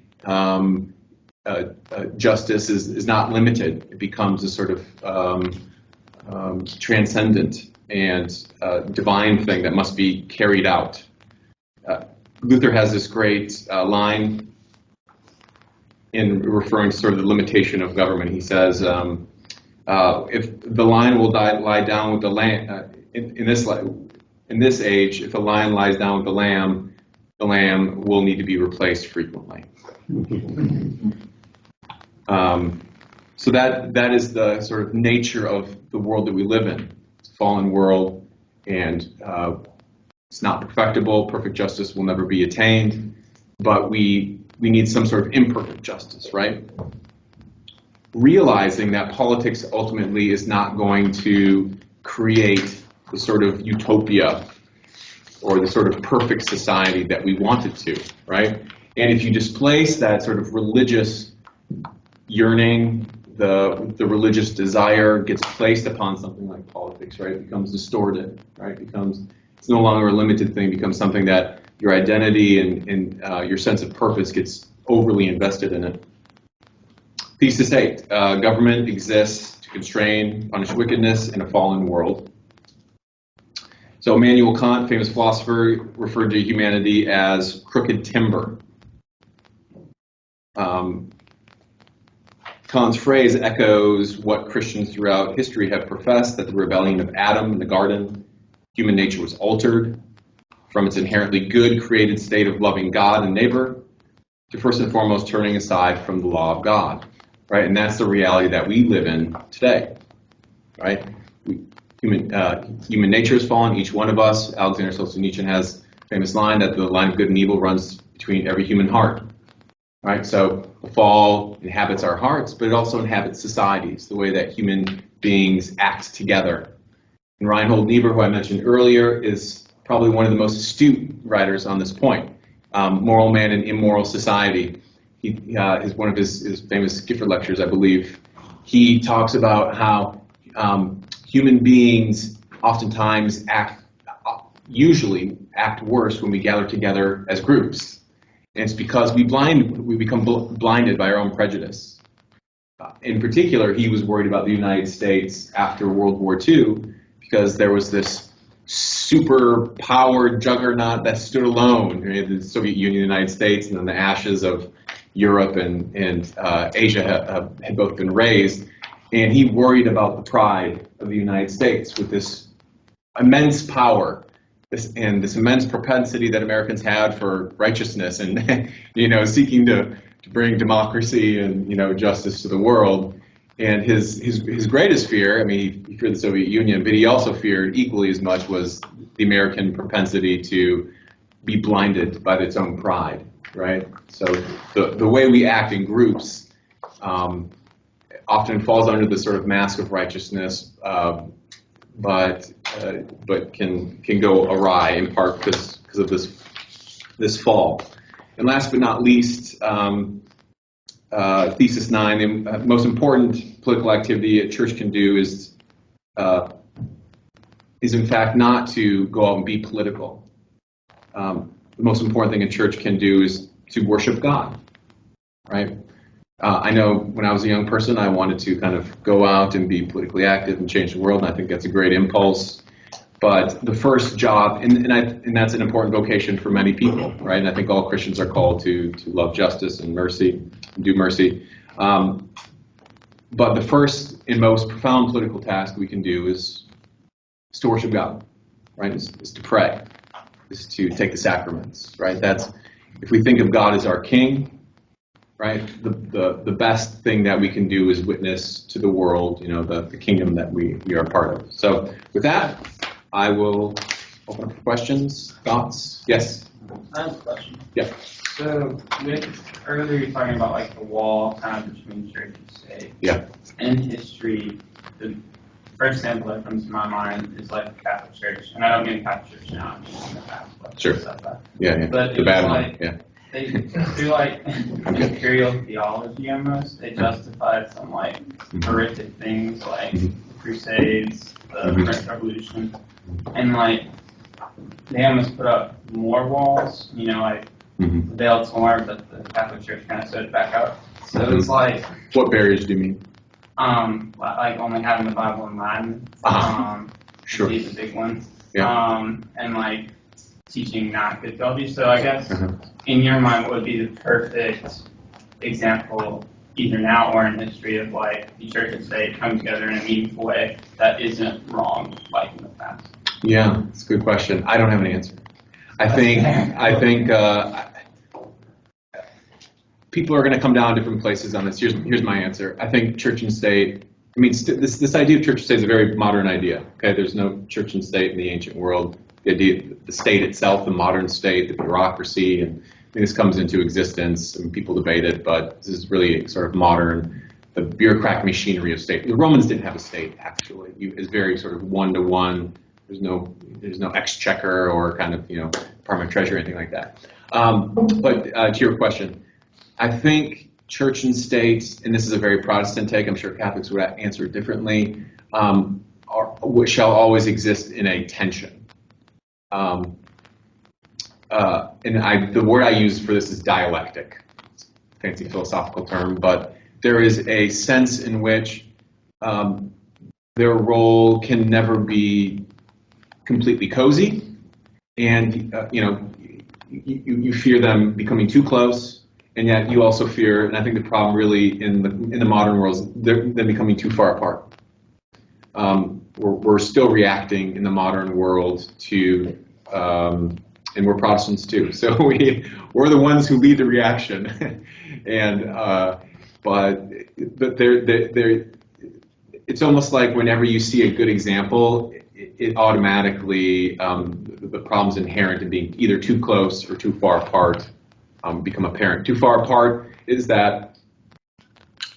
justice is not limited. It becomes a sort of transcendent and divine thing that must be carried out. Luther has this great line in referring to sort of the limitation of government. He says, if the lion will lie down with the lamb, in this age, if a lion lies down with the lamb will need to be replaced frequently. So that is the sort of nature of the world that we live in. It's a fallen world, and it's not perfectible. Perfect justice will never be attained, but we need some sort of imperfect justice, right? Realizing that politics ultimately is not going to create the sort of utopia or the sort of perfect society that we want it to, right? And if you displace that sort of religious yearning, the religious desire gets placed upon something like politics, right? It becomes distorted, right? It's no longer a limited thing. It becomes something that your identity and your sense of purpose gets overly invested in it. Thesis 8, government exists to constrain, punish wickedness in a fallen world. So Immanuel Kant, famous philosopher, referred to humanity as crooked timber. Kant's phrase echoes what Christians throughout history have professed, that the rebellion of Adam in the garden, human nature was altered from its inherently good created state of loving God and neighbor to first and foremost turning aside from the law of God, right? And that's the reality that we live in today, right? Human nature has fallen, each one of us. Alexander Solzhenitsyn has a famous line that the line of good and evil runs between every human heart, right? So the fall inhabits our hearts, but it also inhabits societies, the way that human beings act together. And Reinhold Niebuhr, who I mentioned earlier, is probably one of the most astute writers on this point. Moral Man in Immoral Society. He is one of his famous Gifford lectures, I believe. He talks about how human beings oftentimes usually act worse when we gather together as groups. And it's because we become blinded by our own prejudice. In particular, he was worried about the United States after World War II because there was this super-powered juggernaut that stood alone. The Soviet Union, the United States, and then the ashes of Europe and Asia had both been raised. And he worried about the pride of the United States with this immense power and this immense propensity that Americans had for righteousness and seeking to bring democracy and justice to the world. And his greatest fear, he feared the Soviet Union, but he also feared equally as much was the American propensity to be blinded by its own pride, right? So the way we act in groups often falls under the sort of mask of righteousness, but can go awry in part because of this fall. And last but not least, Thesis 9, the most important political activity a church can do is in fact not to go out and be political. The most important thing a church can do is to worship God, right? I know when I was a young person, I wanted to kind of go out and be politically active and change the world, and I think that's a great impulse. But the first job, and that's an important vocation for many people, right? And I think all Christians are called to love justice and mercy, and do mercy. But the first and most profound political task we can do is to worship God, right? Is to pray, is to take the sacraments, right? That's, if we think of God as our King, right? The best thing that we can do is witness to the world, the kingdom that we are part of. So with that, I will open up for questions, thoughts. Yes? I have a question. Yeah. So earlier you were talking about like the wall kind of between church and state. Yeah. In history, the first example that comes to my mind is like the Catholic Church. And I don't mean Catholic Church now, I'm just in the past. Sure. Stuff like Yeah. But The bad like, one. Yeah. They do like imperial theology almost. They justified some like horrific things like Crusades, the Mhm. French Revolution, and like they almost put up more walls, you know, like Mhm. the veil torn, but the Catholic Church kind of sewed it back up. So it was like, What barriers do you mean? like only having the Bible in Latin, Sure. would be the big one, Yeah. and like teaching not good theology. So I guess Uh-huh. in your mind, what would be the perfect example, either now or in history, of like the church and state come together in a meaningful way that isn't wrong, like in the past? Yeah, it's a good question. I don't have an answer. I think people are going to come down different places on this. Here's my answer. I think church and state. I mean, this idea of church and state is a very modern idea. Okay, there's no church and state in the ancient world. The idea, the state itself, the modern state, the bureaucracy, and this comes into existence, and people debate it. But this is really sort of modern. The bureaucratic machinery of state. The Romans didn't have a state actually. It's very sort of one-to-one. There's no exchequer or kind of Department of Treasury or anything like that. But to your question, I think church and state, and this is a very Protestant take, I'm sure Catholics would answer it differently, shall always exist in a tension. And the word I use for this is dialectic. It's a fancy philosophical term, but there is a sense in which their role can never be completely cozy, and you fear them becoming too close, and yet you also fear, and I think the problem really in the modern world is them becoming too far apart. We're still reacting in the modern world to, and we're Protestants too, so we're the ones who lead the reaction, and but it's almost like whenever you see a good example, it automatically, the problems inherent in being either too close or too far apart become apparent. Too far apart is that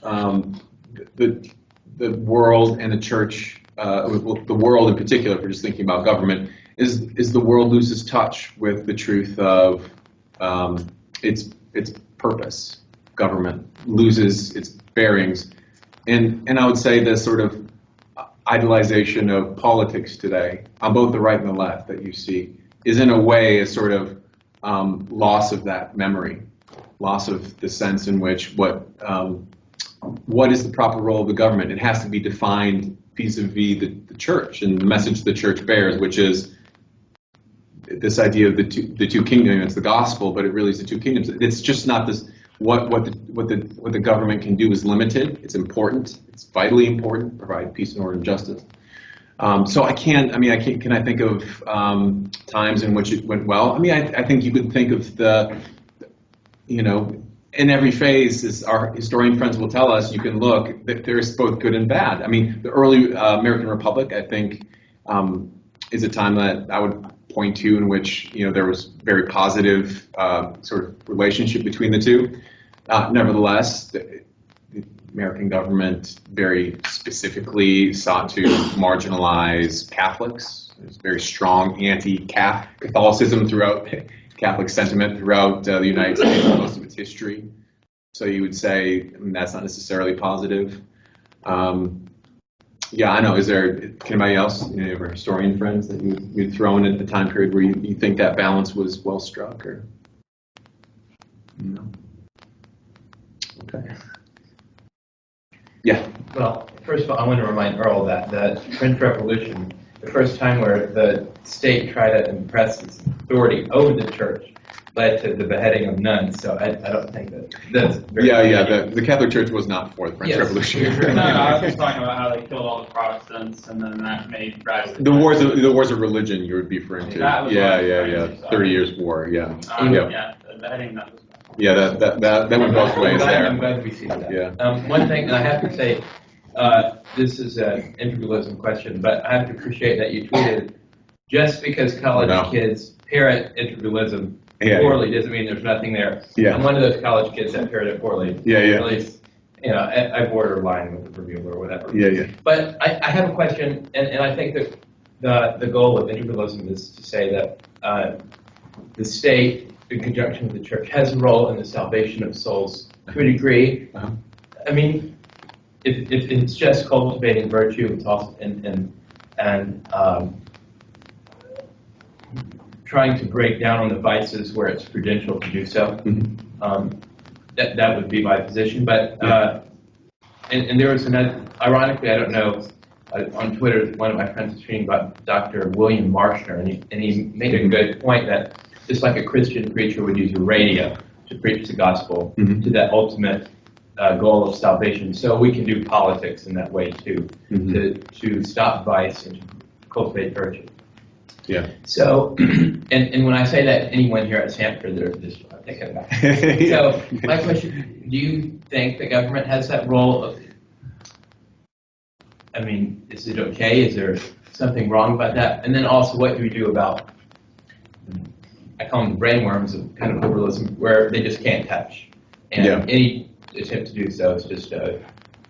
the world and the church, the world in particular, if we're just thinking about government, is the world loses touch with the truth of its purpose. Government loses its bearings. And I would say the sort of idolization of politics today, on both the right and the left, that you see, is in a way a sort of loss of that memory, loss of the sense in which what is the proper role of the government. It has to be defined vis-a-vis the church and the message the church bears, which is this idea of the two kingdoms. It's the gospel, but it really is the two kingdoms. It's just not this. What the government can do is limited. It's important. It's vitally important. Provide peace and order and justice. So can I think of times in which it went well? I mean, I think you could think of in every phase, as our historian friends will tell us, you can look that there's both good and bad. I mean, the early American Republic, I think, is a time that I would point to in which there was very positive sort of relationship between the two. Nevertheless, the American government very specifically sought to marginalize Catholics. There's very strong anti-Catholicism throughout Catholic sentiment throughout the United States for most of its history. So you would say that's not necessarily positive. Yeah, I know. Can anybody else, your historian friends, that you'd throw in at the time period where you think that balance was well struck, or no? Okay. Yeah. Well, first of all, I want to remind Earl that the French Revolution, the first time where the state tried to impress its authority over the church, led to the beheading of nuns. So I don't think that's very The Catholic Church was not for the French Revolution. No, I was just talking about how they killed all the Protestants, and then that made rise. The wars of religion you would be referring to. That was 30 Years War. Yeah. Yeah, the beheading that was. Yeah, that went both ways there. I'm glad we see that. Yeah. One thing, and I have to say, this is an integralism question, but I have to appreciate that you tweeted, just because college kids parrot integralism poorly doesn't mean there's nothing there. Yeah. I'm one of those college kids that parrot it poorly. Yeah. At least, I borderline with the review or whatever. Yeah. But I have a question, and I think that the goal of integralism is to say that the state, in conjunction with the church, has a role in the salvation of souls to a degree. Uh-huh. I mean, if it's just cultivating virtue, it's also and trying to break down on the vices where it's prudential to do so. That would be my position. But and there was another. Ironically, I don't know. On Twitter, one of my friends was reading about Dr. William Marshner, and he made a good point that just like a Christian preacher would use a radio to preach the gospel to that ultimate goal of salvation, so we can do politics in that way too, to stop vice and to cultivate virtue. Yeah. So, and when I say that, anyone here at Samford, they're just taken aback. So, my question: do you think the government has that role of? I mean, is it okay? Is there something wrong about that? And then also, what do we do about? I call them brainworms of kind of liberalism, where they just can't touch, and any attempt to do so is just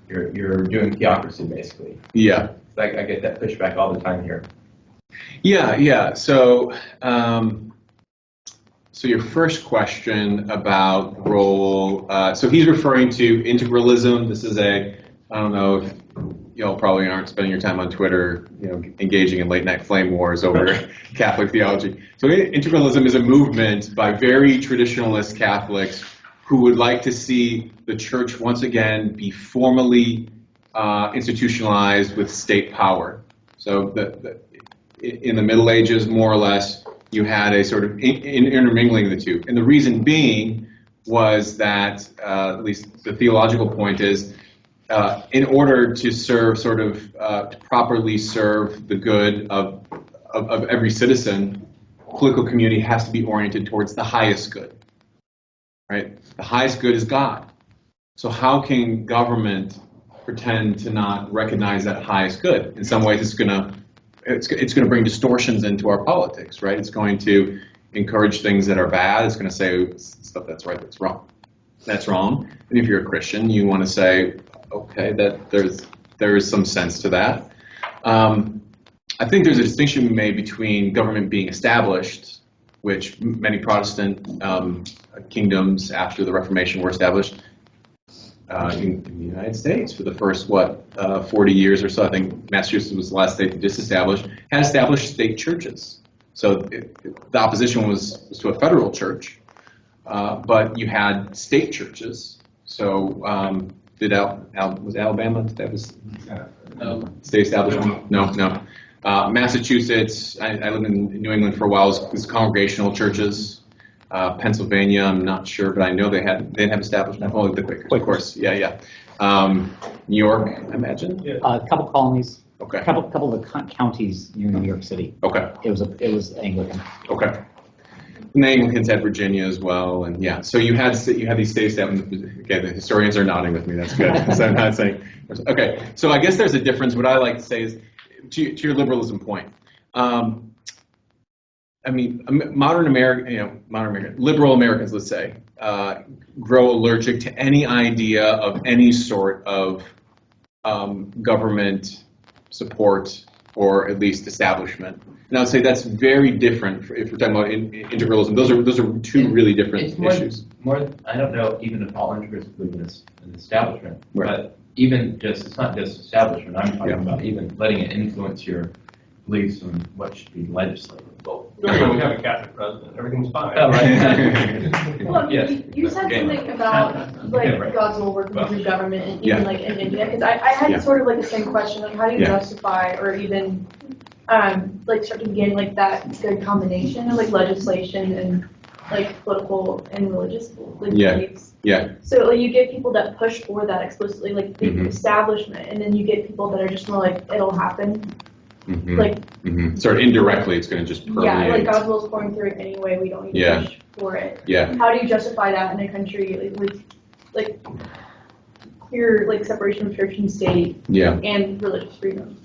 you're doing theocracy basically. Yeah. Like I get that pushback all the time here. Yeah. So, so your first question about role. So he's referring to integralism. This is I don't know if y'all probably aren't spending your time on Twitter, engaging in late night flame wars over Catholic theology. So integralism is a movement by very traditionalist Catholics who would like to see the church once again be formally institutionalized with state power. So in the Middle Ages, more or less, you had a sort of intermingling of the two. And the reason being was that, at least the theological point is, in order to serve, to properly serve the good of every citizen, political community has to be oriented towards the highest good, right? The highest good is God. So how can government pretend to not recognize that highest good? In some ways, it's going to bring distortions into our politics, right? It's going to encourage things that are bad. It's going to say stuff that's right, that's wrong. That's wrong. And if you're a Christian, you want to say, okay, that there is some sense to that. I think there's a distinction made between government being established, which many Protestant kingdoms after the Reformation were established in the United States for the first 40 years or so. I think Massachusetts was the last state to disestablish, had established state churches. So the opposition was to a federal church, but you had state churches. So was Alabama state establishment? No. Massachusetts, I lived in New England for a while, was congregational churches. Pennsylvania, I'm not sure, but I know they didn't have establishment. Oh, the Quakers, of course. Yeah. New York, I imagine. A couple colonies. Okay. Couple of the counties near New York City. Okay. It was Anglican. Okay. And the Anglicans had Virginia as well, and yeah. So you had these states that. Okay, the historians are nodding with me. That's good. So I'm not saying. Okay. So I guess there's a difference. What I like to say is, to your liberalism point. I mean, modern American, liberal Americans, let's say, grow allergic to any idea of any sort of government support or at least establishment. And I would say that's very different if we're talking about integralism. Those are two really different issues. I don't know even if all integralists believe in an establishment, Right. but even it's not just establishment. I'm talking about even letting it influence your beliefs on what should be legislated. Well, we have a Catholic president. Everything's fine. Oh, right. Well, Yes. you said something about God's will working through government and even in India, because I had sort of the same question, how do you justify or even start to begin that good combination of legislation and political and religious beliefs. Yeah. So you get people that push for that explicitly, the establishment, and then you get people that are just more it'll happen. Sort of indirectly, it's going to just permeate. God's will is pouring through it anyway. We don't need to push for it. Yeah. How do you justify that in a country with clear separation of church and state and religious freedom?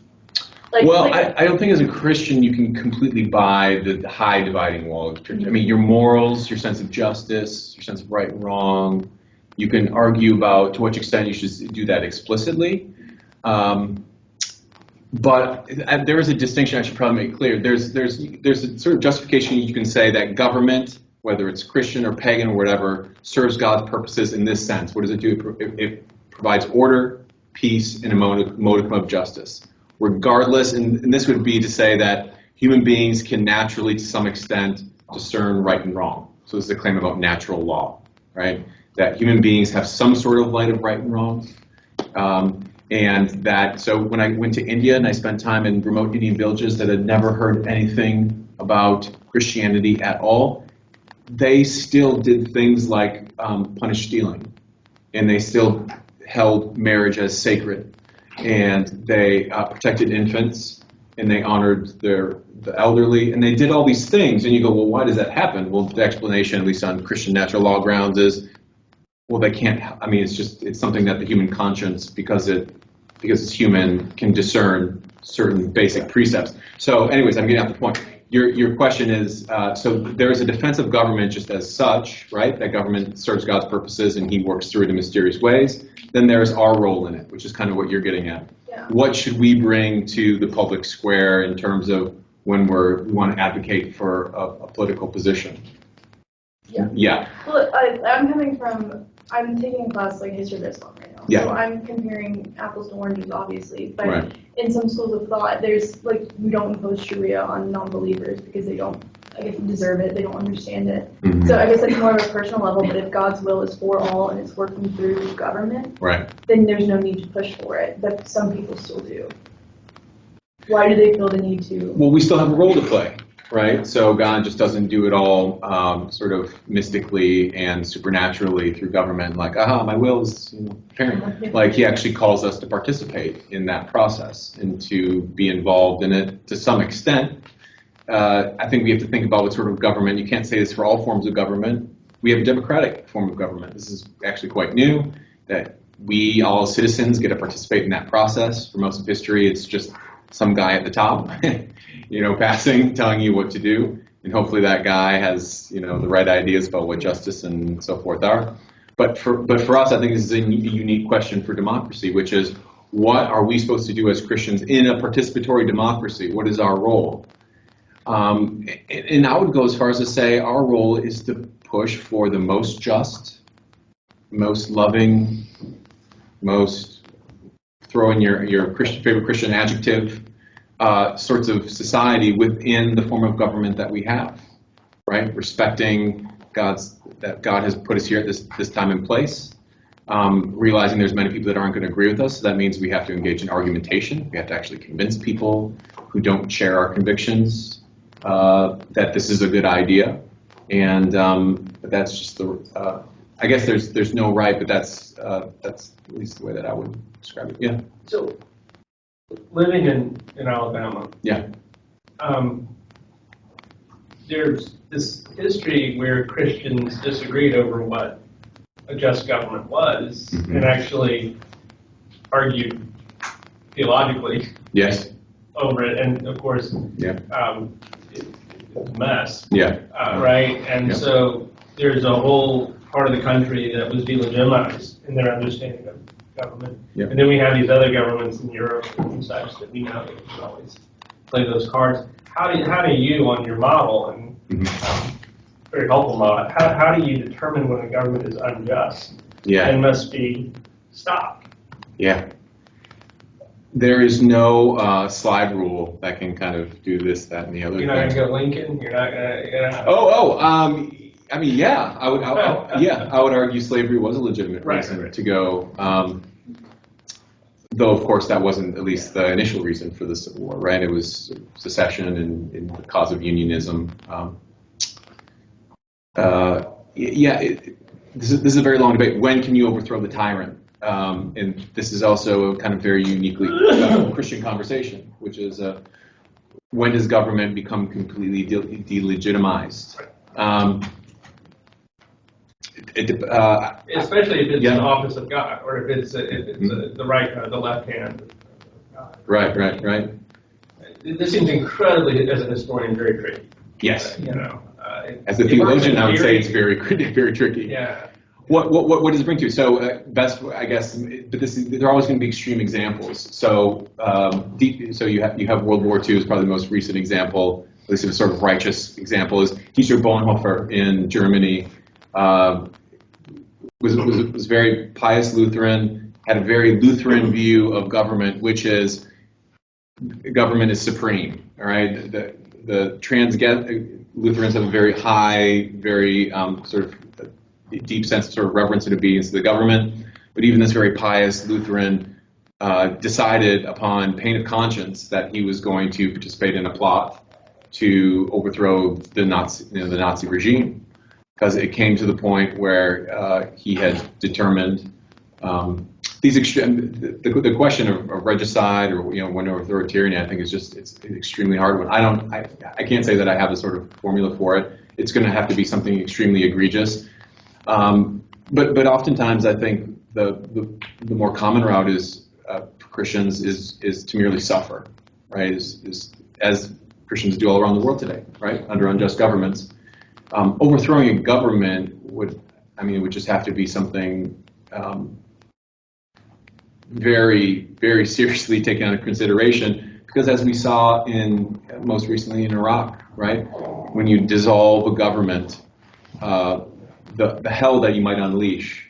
I don't think as a Christian you can completely buy the high dividing wall of church. I mean, your morals, your sense of justice, your sense of right and wrong. You can argue about to which extent you should do that explicitly. But there is a distinction I should probably make clear. There's a sort of justification you can say that government, whether it's Christian or pagan or whatever, serves God's purposes in this sense. What does it do? It provides order, peace, and a modicum of justice. Regardless, and this would be to say that human beings can naturally, to some extent, discern right and wrong. So this is a claim about natural law, right? That human beings have some sort of light of right and wrong. So when I went to India and I spent time in remote Indian villages that had never heard anything about Christianity at all, they still did things like punish stealing, and they still held marriage as sacred, and they protected infants, and they honored the elderly, and they did all these things. And you go, well, why does that happen? Well, the explanation, at least on Christian natural law grounds, is, well, they can't. I mean, it's something that the human conscience, because it's human, can discern certain basic precepts. So, anyways, I'm getting at the point. Your question is, so there is a defense of government just as such, right? That government serves God's purposes and he works through it in mysterious ways. Then there's our role in it, which is kind of what you're getting at. Yeah. What should we bring to the public square in terms of when we want to advocate for a political position? Yeah. Well, I'm taking a class like history of Islam right now. Yeah. So I'm comparing apples to oranges, obviously. But Right. in some schools of thought, there's like, we don't impose Sharia on non-believers because they don't, I guess, deserve it. They don't understand it. Mhm. So I guess that's more of a personal level. But if God's will is for all and it's working through government, Right. then there's no need to push for it. But some people still do. Why do they feel the need to? Well, we still have a role to play, right? So God just doesn't do it all sort of mystically and supernaturally through government, like, my will is apparent. Like, he actually calls us to participate in that process and to be involved in it to some extent. I think we have to think about what sort of government. You can't say this for all forms of government. We have a democratic form of government. This is actually quite new, that we, all citizens, get to participate in that process. For most of history, it's just some guy at the top, passing, telling you what to do. And hopefully that guy has, the right ideas about what justice and so forth are. But for us, I think this is a unique question for democracy, which is, what are we supposed to do as Christians in a participatory democracy? What is our role? And I would go as far as to say our role is to push for the most just, most loving, most, throw in your favorite Christian adjective, sorts of society within the form of government that we have, right? Respecting that God has put us here at this time and place, realizing there's many people that aren't going to agree with us. So that means we have to engage in argumentation. We have to actually convince people who don't share our convictions that this is a good idea. And that's just I guess there's no right, but that's at least the way that I would describe it. Yeah. So, living in Alabama. Yeah. There's this history where Christians disagreed over what a just government was, Mm-hmm. and actually argued theologically Yes. over it, and of course, Yeah. It's a mess. Yeah. Right? And Yeah. so there's a whole part of the country that was delegitimized in their understanding of government. Yeah. And then we have these other governments in Europe and such that we know that can always play those cards. How do you on your model, and very helpful model, how do you determine when a government is unjust and must be stopped? Yeah. There is no slide rule that can kind of do this, that, and the other. You're not going to go Lincoln. You're not going to. I mean, yeah. I would argue slavery was a legitimate reason to go. Though, of course, that wasn't at least the initial reason for the Civil War, right? It was secession and the cause of unionism. This is a very long debate. When can you overthrow the tyrant? And this is also a kind of very uniquely Christian conversation, which is when does government become completely delegitimized? Especially if it's an office of God, or if it's the right hand, the left hand of God. Right. This seems incredibly, as a historian, very tricky. Yes. As a it theologian, I would say theory. it's very tricky. Yeah. What does it bring to? So best, I guess, but there are always going to be extreme examples. So you have World War II is probably the most recent example, at least a sort of righteous example, is Dietrich Bonhoeffer in Germany. Was very pious Lutheran, had a very Lutheran view of government, which is government is supreme. All right, the Lutherans have a very high, very sort of deep sense of sort of reverence and obedience to the government. But even this very pious Lutheran decided upon pain of conscience that he was going to participate in a plot to overthrow the Nazi regime, because it came to the point where he had determined the question of regicide or when to overthrow tyranny. I think it's an extremely hard one. I can't say that I have a sort of formula for it. It's going to have to be something extremely egregious. But oftentimes I think the more common route is for Christians is to merely suffer, right? Is as Christians do all around the world today, right? Under unjust governments. Overthrowing a government would just have to be something very, very seriously taken into consideration, because as we saw most recently in Iraq, right? When you dissolve a government, the hell that you might unleash,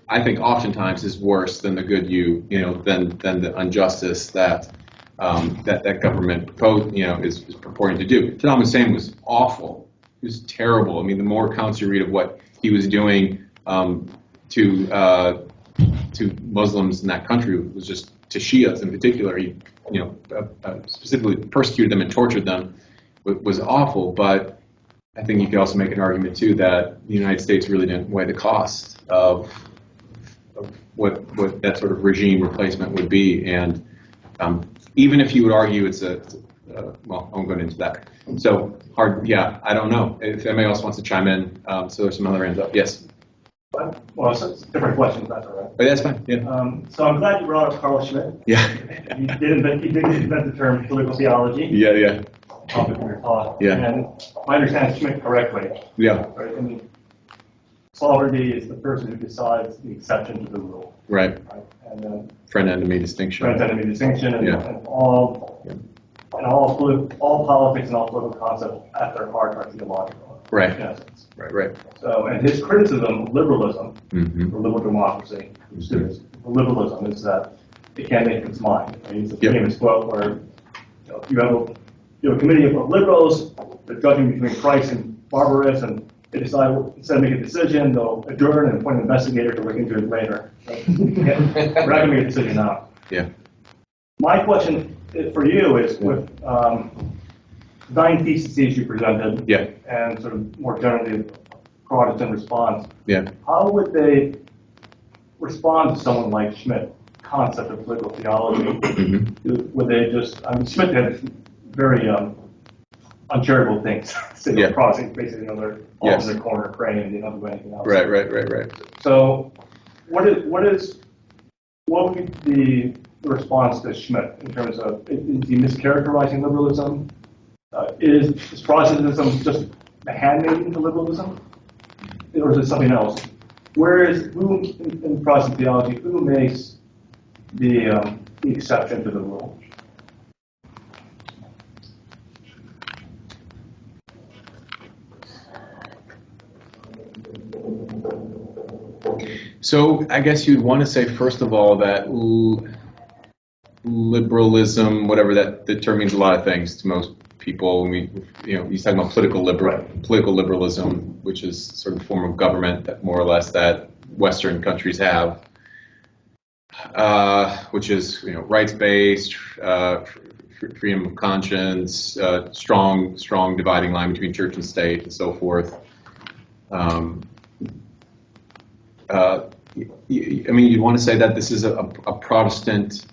I think oftentimes is worse than the good than the injustice that that government is purporting to do. Saddam Hussein was awful. It was terrible. I mean, the more accounts you read of what he was doing to Muslims in that country, was just to Shias in particular. He specifically persecuted them and tortured them. Was awful. But I think you could also make an argument too that the United States really didn't weigh the cost of what that sort of regime replacement would be. And even if you would argue it's well, I won't go into that. So hard, yeah, I don't know. If anybody else wants to chime in, so there's some other hands up. Yes. Well, it's different questions, that's all right. Oh, that's fine, yeah. So I'm glad you brought up Carl Schmitt. Yeah. He did invent the term political theology. Yeah. Topic of your talk. Yeah. And I understand Schmitt correctly. Yeah. Right? I mean, sovereignty is the person who decides the exception to the rule. Right. And then Friend-enemy distinction. friend-enemy distinction, and all politics and all political concepts at their heart are theological. Right. In essence. Right. So, and his criticism of liberalism, Mm-hmm. or liberal democracy, liberalism is that it can't make up its mind. I mean, it's a famous quote where you have a committee of liberals, they're judging between Christ and Barbarous, and they decide, instead of making a decision, they'll adjourn and appoint an investigator to look into it later. We're not going to make a decision now. Yeah. My question for you is with 9 theses you presented, Yeah. and sort of more generally Protestant response. Yeah. How would they respond to someone like Schmitt, concept of political theology? Mm-hmm. Would they just, Schmitt had very uncharitable things. Say Yeah. Protestants basically, they're all Yes. in their corner praying and they don't do anything else. Right. So what would be the response to Schmitt in terms of, is he mischaracterizing liberalism? Is Protestantism just a handmaiden to liberalism? Or is it something else? Who in Protestant theology, who makes the exception to the rule? So I guess you'd want to say, first of all, that liberalism, whatever that term means, a lot of things to most people. He's talking about political liberalism, which is sort of a form of government that more or less that Western countries have, which is rights-based, freedom of conscience, strong dividing line between church and state, and so forth. You'd want to say that this is a Protestant.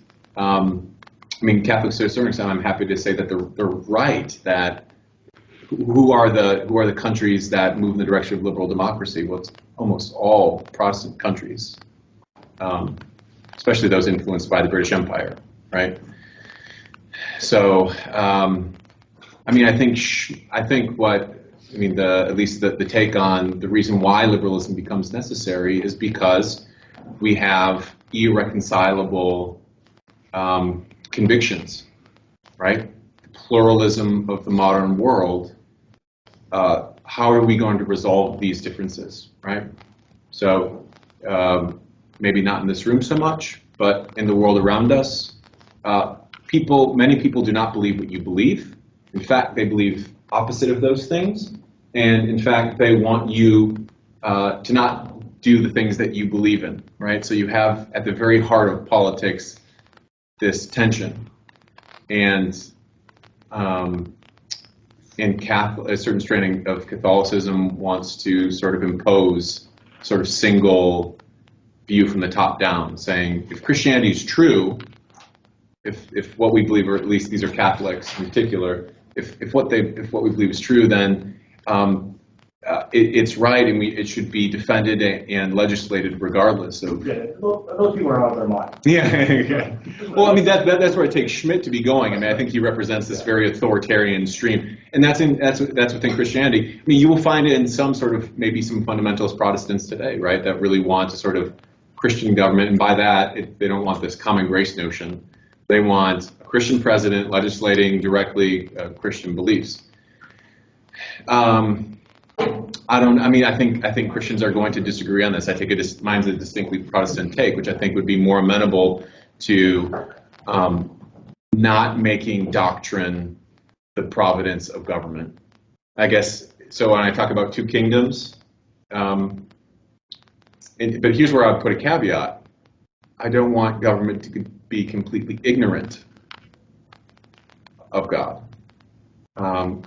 Catholics to a certain extent. I'm happy to say that they're right. That who are the countries that move in the direction of liberal democracy? Well, it's almost all Protestant countries, especially those influenced by the British Empire, right? So, I think at least the take on the reason why liberalism becomes necessary is because we have irreconcilable convictions, right? The pluralism of the modern world. How are we going to resolve these differences, right? So maybe not in this room so much, but in the world around us, many people do not believe what you believe. In fact, they believe opposite of those things. And in fact, they want you to not do the things that you believe in, right? So you have at the very heart of politics this tension. And a certain strand of Catholicism wants to sort of impose sort of single view from the top down, saying if Christianity is true, if what we believe, or at least these are Catholics in particular, if what we believe is true, then it's right, and it should be defended and legislated regardless of. Yeah, those people are out of their mind. Yeah. Well, I mean that's where it takes Schmidt to be going. I mean, I think he represents this very authoritarian stream, and that's within Christianity. I mean, you will find it in some sort of maybe some fundamentalist Protestants today, right, that really want a sort of Christian government, and by that they don't want this common grace notion. They want a Christian president legislating directly Christian beliefs. I think Christians are going to disagree on this. I think mine's a distinctly Protestant take, which I think would be more amenable to not making doctrine the providence of government. I guess, so when I talk about two kingdoms, but here's where I put a caveat. I don't want government to be completely ignorant of God. Do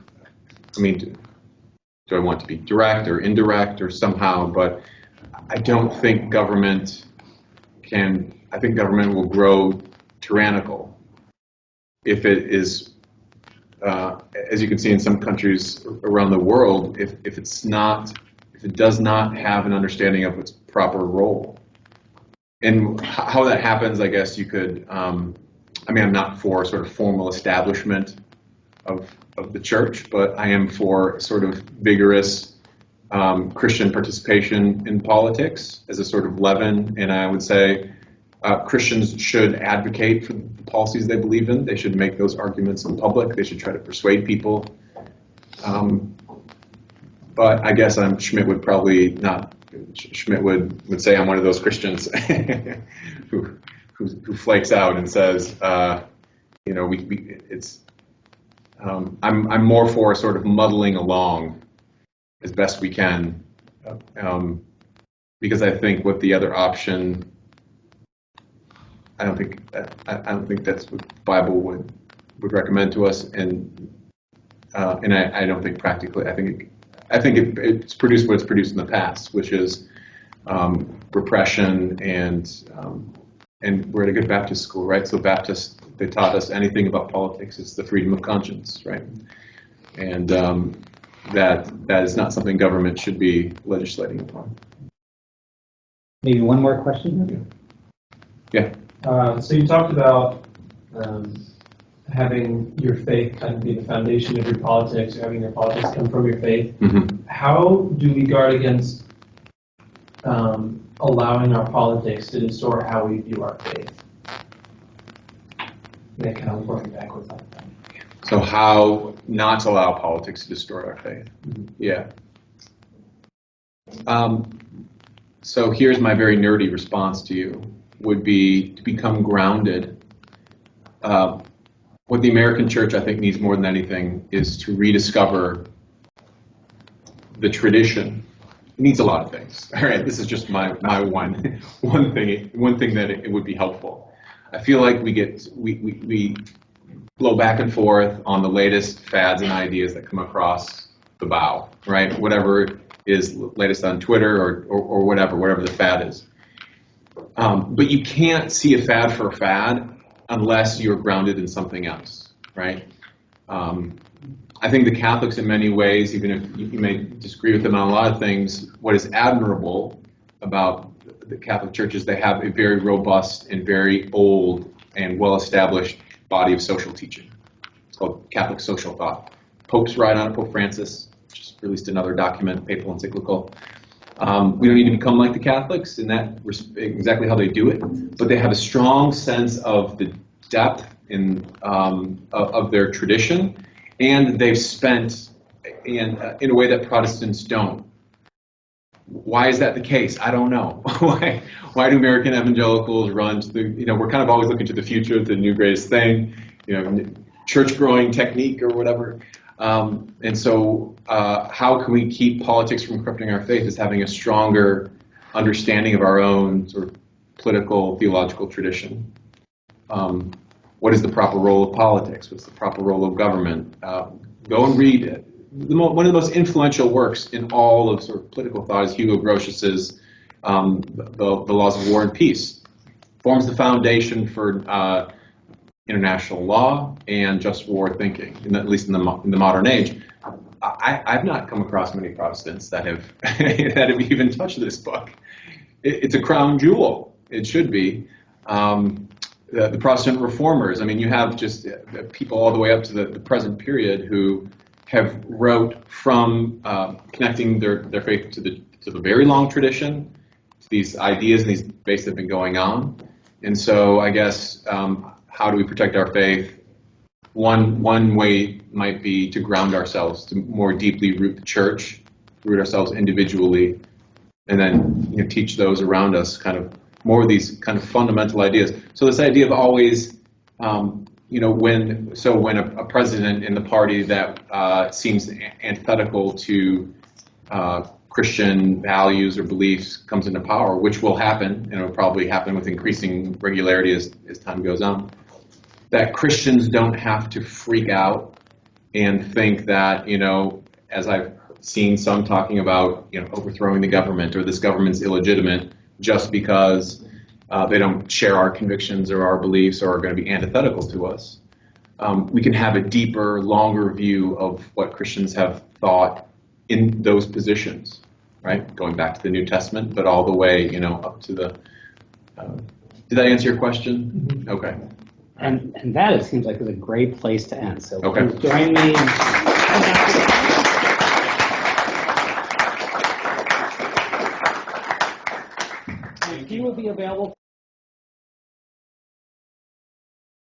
I want to be direct or indirect or somehow? But I don't think government I think government will grow tyrannical if it is, as you can see in some countries around the world, if it does not have an understanding of its proper role. And how that happens, I guess you could, I'm not for sort of formal establishment of the church, but I am for sort of vigorous Christian participation in politics as a sort of leaven. And I would say Christians should advocate for the policies they believe in. They should make those arguments in public. They should try to persuade people. But I guess Schmidt would probably not. Schmidt would say I'm one of those Christians who flakes out and says, I'm more for sort of muddling along as best we can, because I think what the other option, I don't think that's what the Bible would recommend to us, and I don't think practically. I think it's produced what it's produced in the past, which is repression and we're at a good Baptist school, right? So Baptists, they taught us anything about politics is the freedom of conscience, right? And that is not something government should be legislating upon. Maybe one more question? Yeah. So you talked about having your faith kind of be the foundation of your politics, or having your politics come from your faith. Mm-hmm. How do we guard against allowing our politics to distort how we view our faith? Yeah, kind of working backwards on that. So how not to allow politics to distort our faith? Mm-hmm. Yeah. So here's my very nerdy response to you, would be to become grounded. What the American church, I think, needs more than anything is to rediscover the tradition. It needs a lot of things. All right, this is just my one thing that it would be helpful. I feel like we blow back and forth on the latest fads and ideas that come across the bow, right? Whatever is latest on Twitter or whatever the fad is. But you can't see a fad for a fad unless you're grounded in something else, right? I think the Catholics in many ways, even if you may disagree with them on a lot of things, what is admirable about the Catholic Church is they have a very robust and very old and well-established body of social teaching. It's called Catholic social thought. Popes write on it. Pope Francis just released another document, papal encyclical. We don't need to become like the Catholics in that exactly how they do it, but they have a strong sense of the depth of their tradition, and they've spent in a way that Protestants don't. Why is that the case? I don't know. Why do American evangelicals run to the, we're kind of always looking to the future, the new greatest thing, church growing technique or whatever. And so how can we keep politics from corrupting our faith is having a stronger understanding of our own sort of political, theological tradition. What is the proper role of politics? What's the proper role of government? Go and read it. One of the most influential works in all of sort of political thought is Hugo Grotius's the Laws of War and Peace. Forms the foundation for international law and just war thinking, at least in the modern age. I've not come across many Protestants that have that have even touched this book. It's a crown jewel. It should be. The Protestant Reformers. I mean, you have just people all the way up to the present period who have wrote from connecting their faith to the very long tradition, to these ideas and these debates that have been going on. And so I guess how do we protect our faith? One way might be to ground ourselves, to more deeply root the church, root ourselves individually, and then teach those around us kind of more of these kind of fundamental ideas. So this idea of always, when a president in the party that seems antithetical to Christian values or beliefs comes into power, which will happen, and it will probably happen with increasing regularity as time goes on, that Christians don't have to freak out and think that, as I've seen some talking about, overthrowing the government or this government's illegitimate just because they don't share our convictions or our beliefs or are going to be antithetical to us. We can have a deeper, longer view of what Christians have thought in those positions, right? Going back to the New Testament, but all the way, up to the. Did that answer your question? Mm-hmm. Okay. And that, it seems like, is a great place to end. So okay. Please join me. He will be available.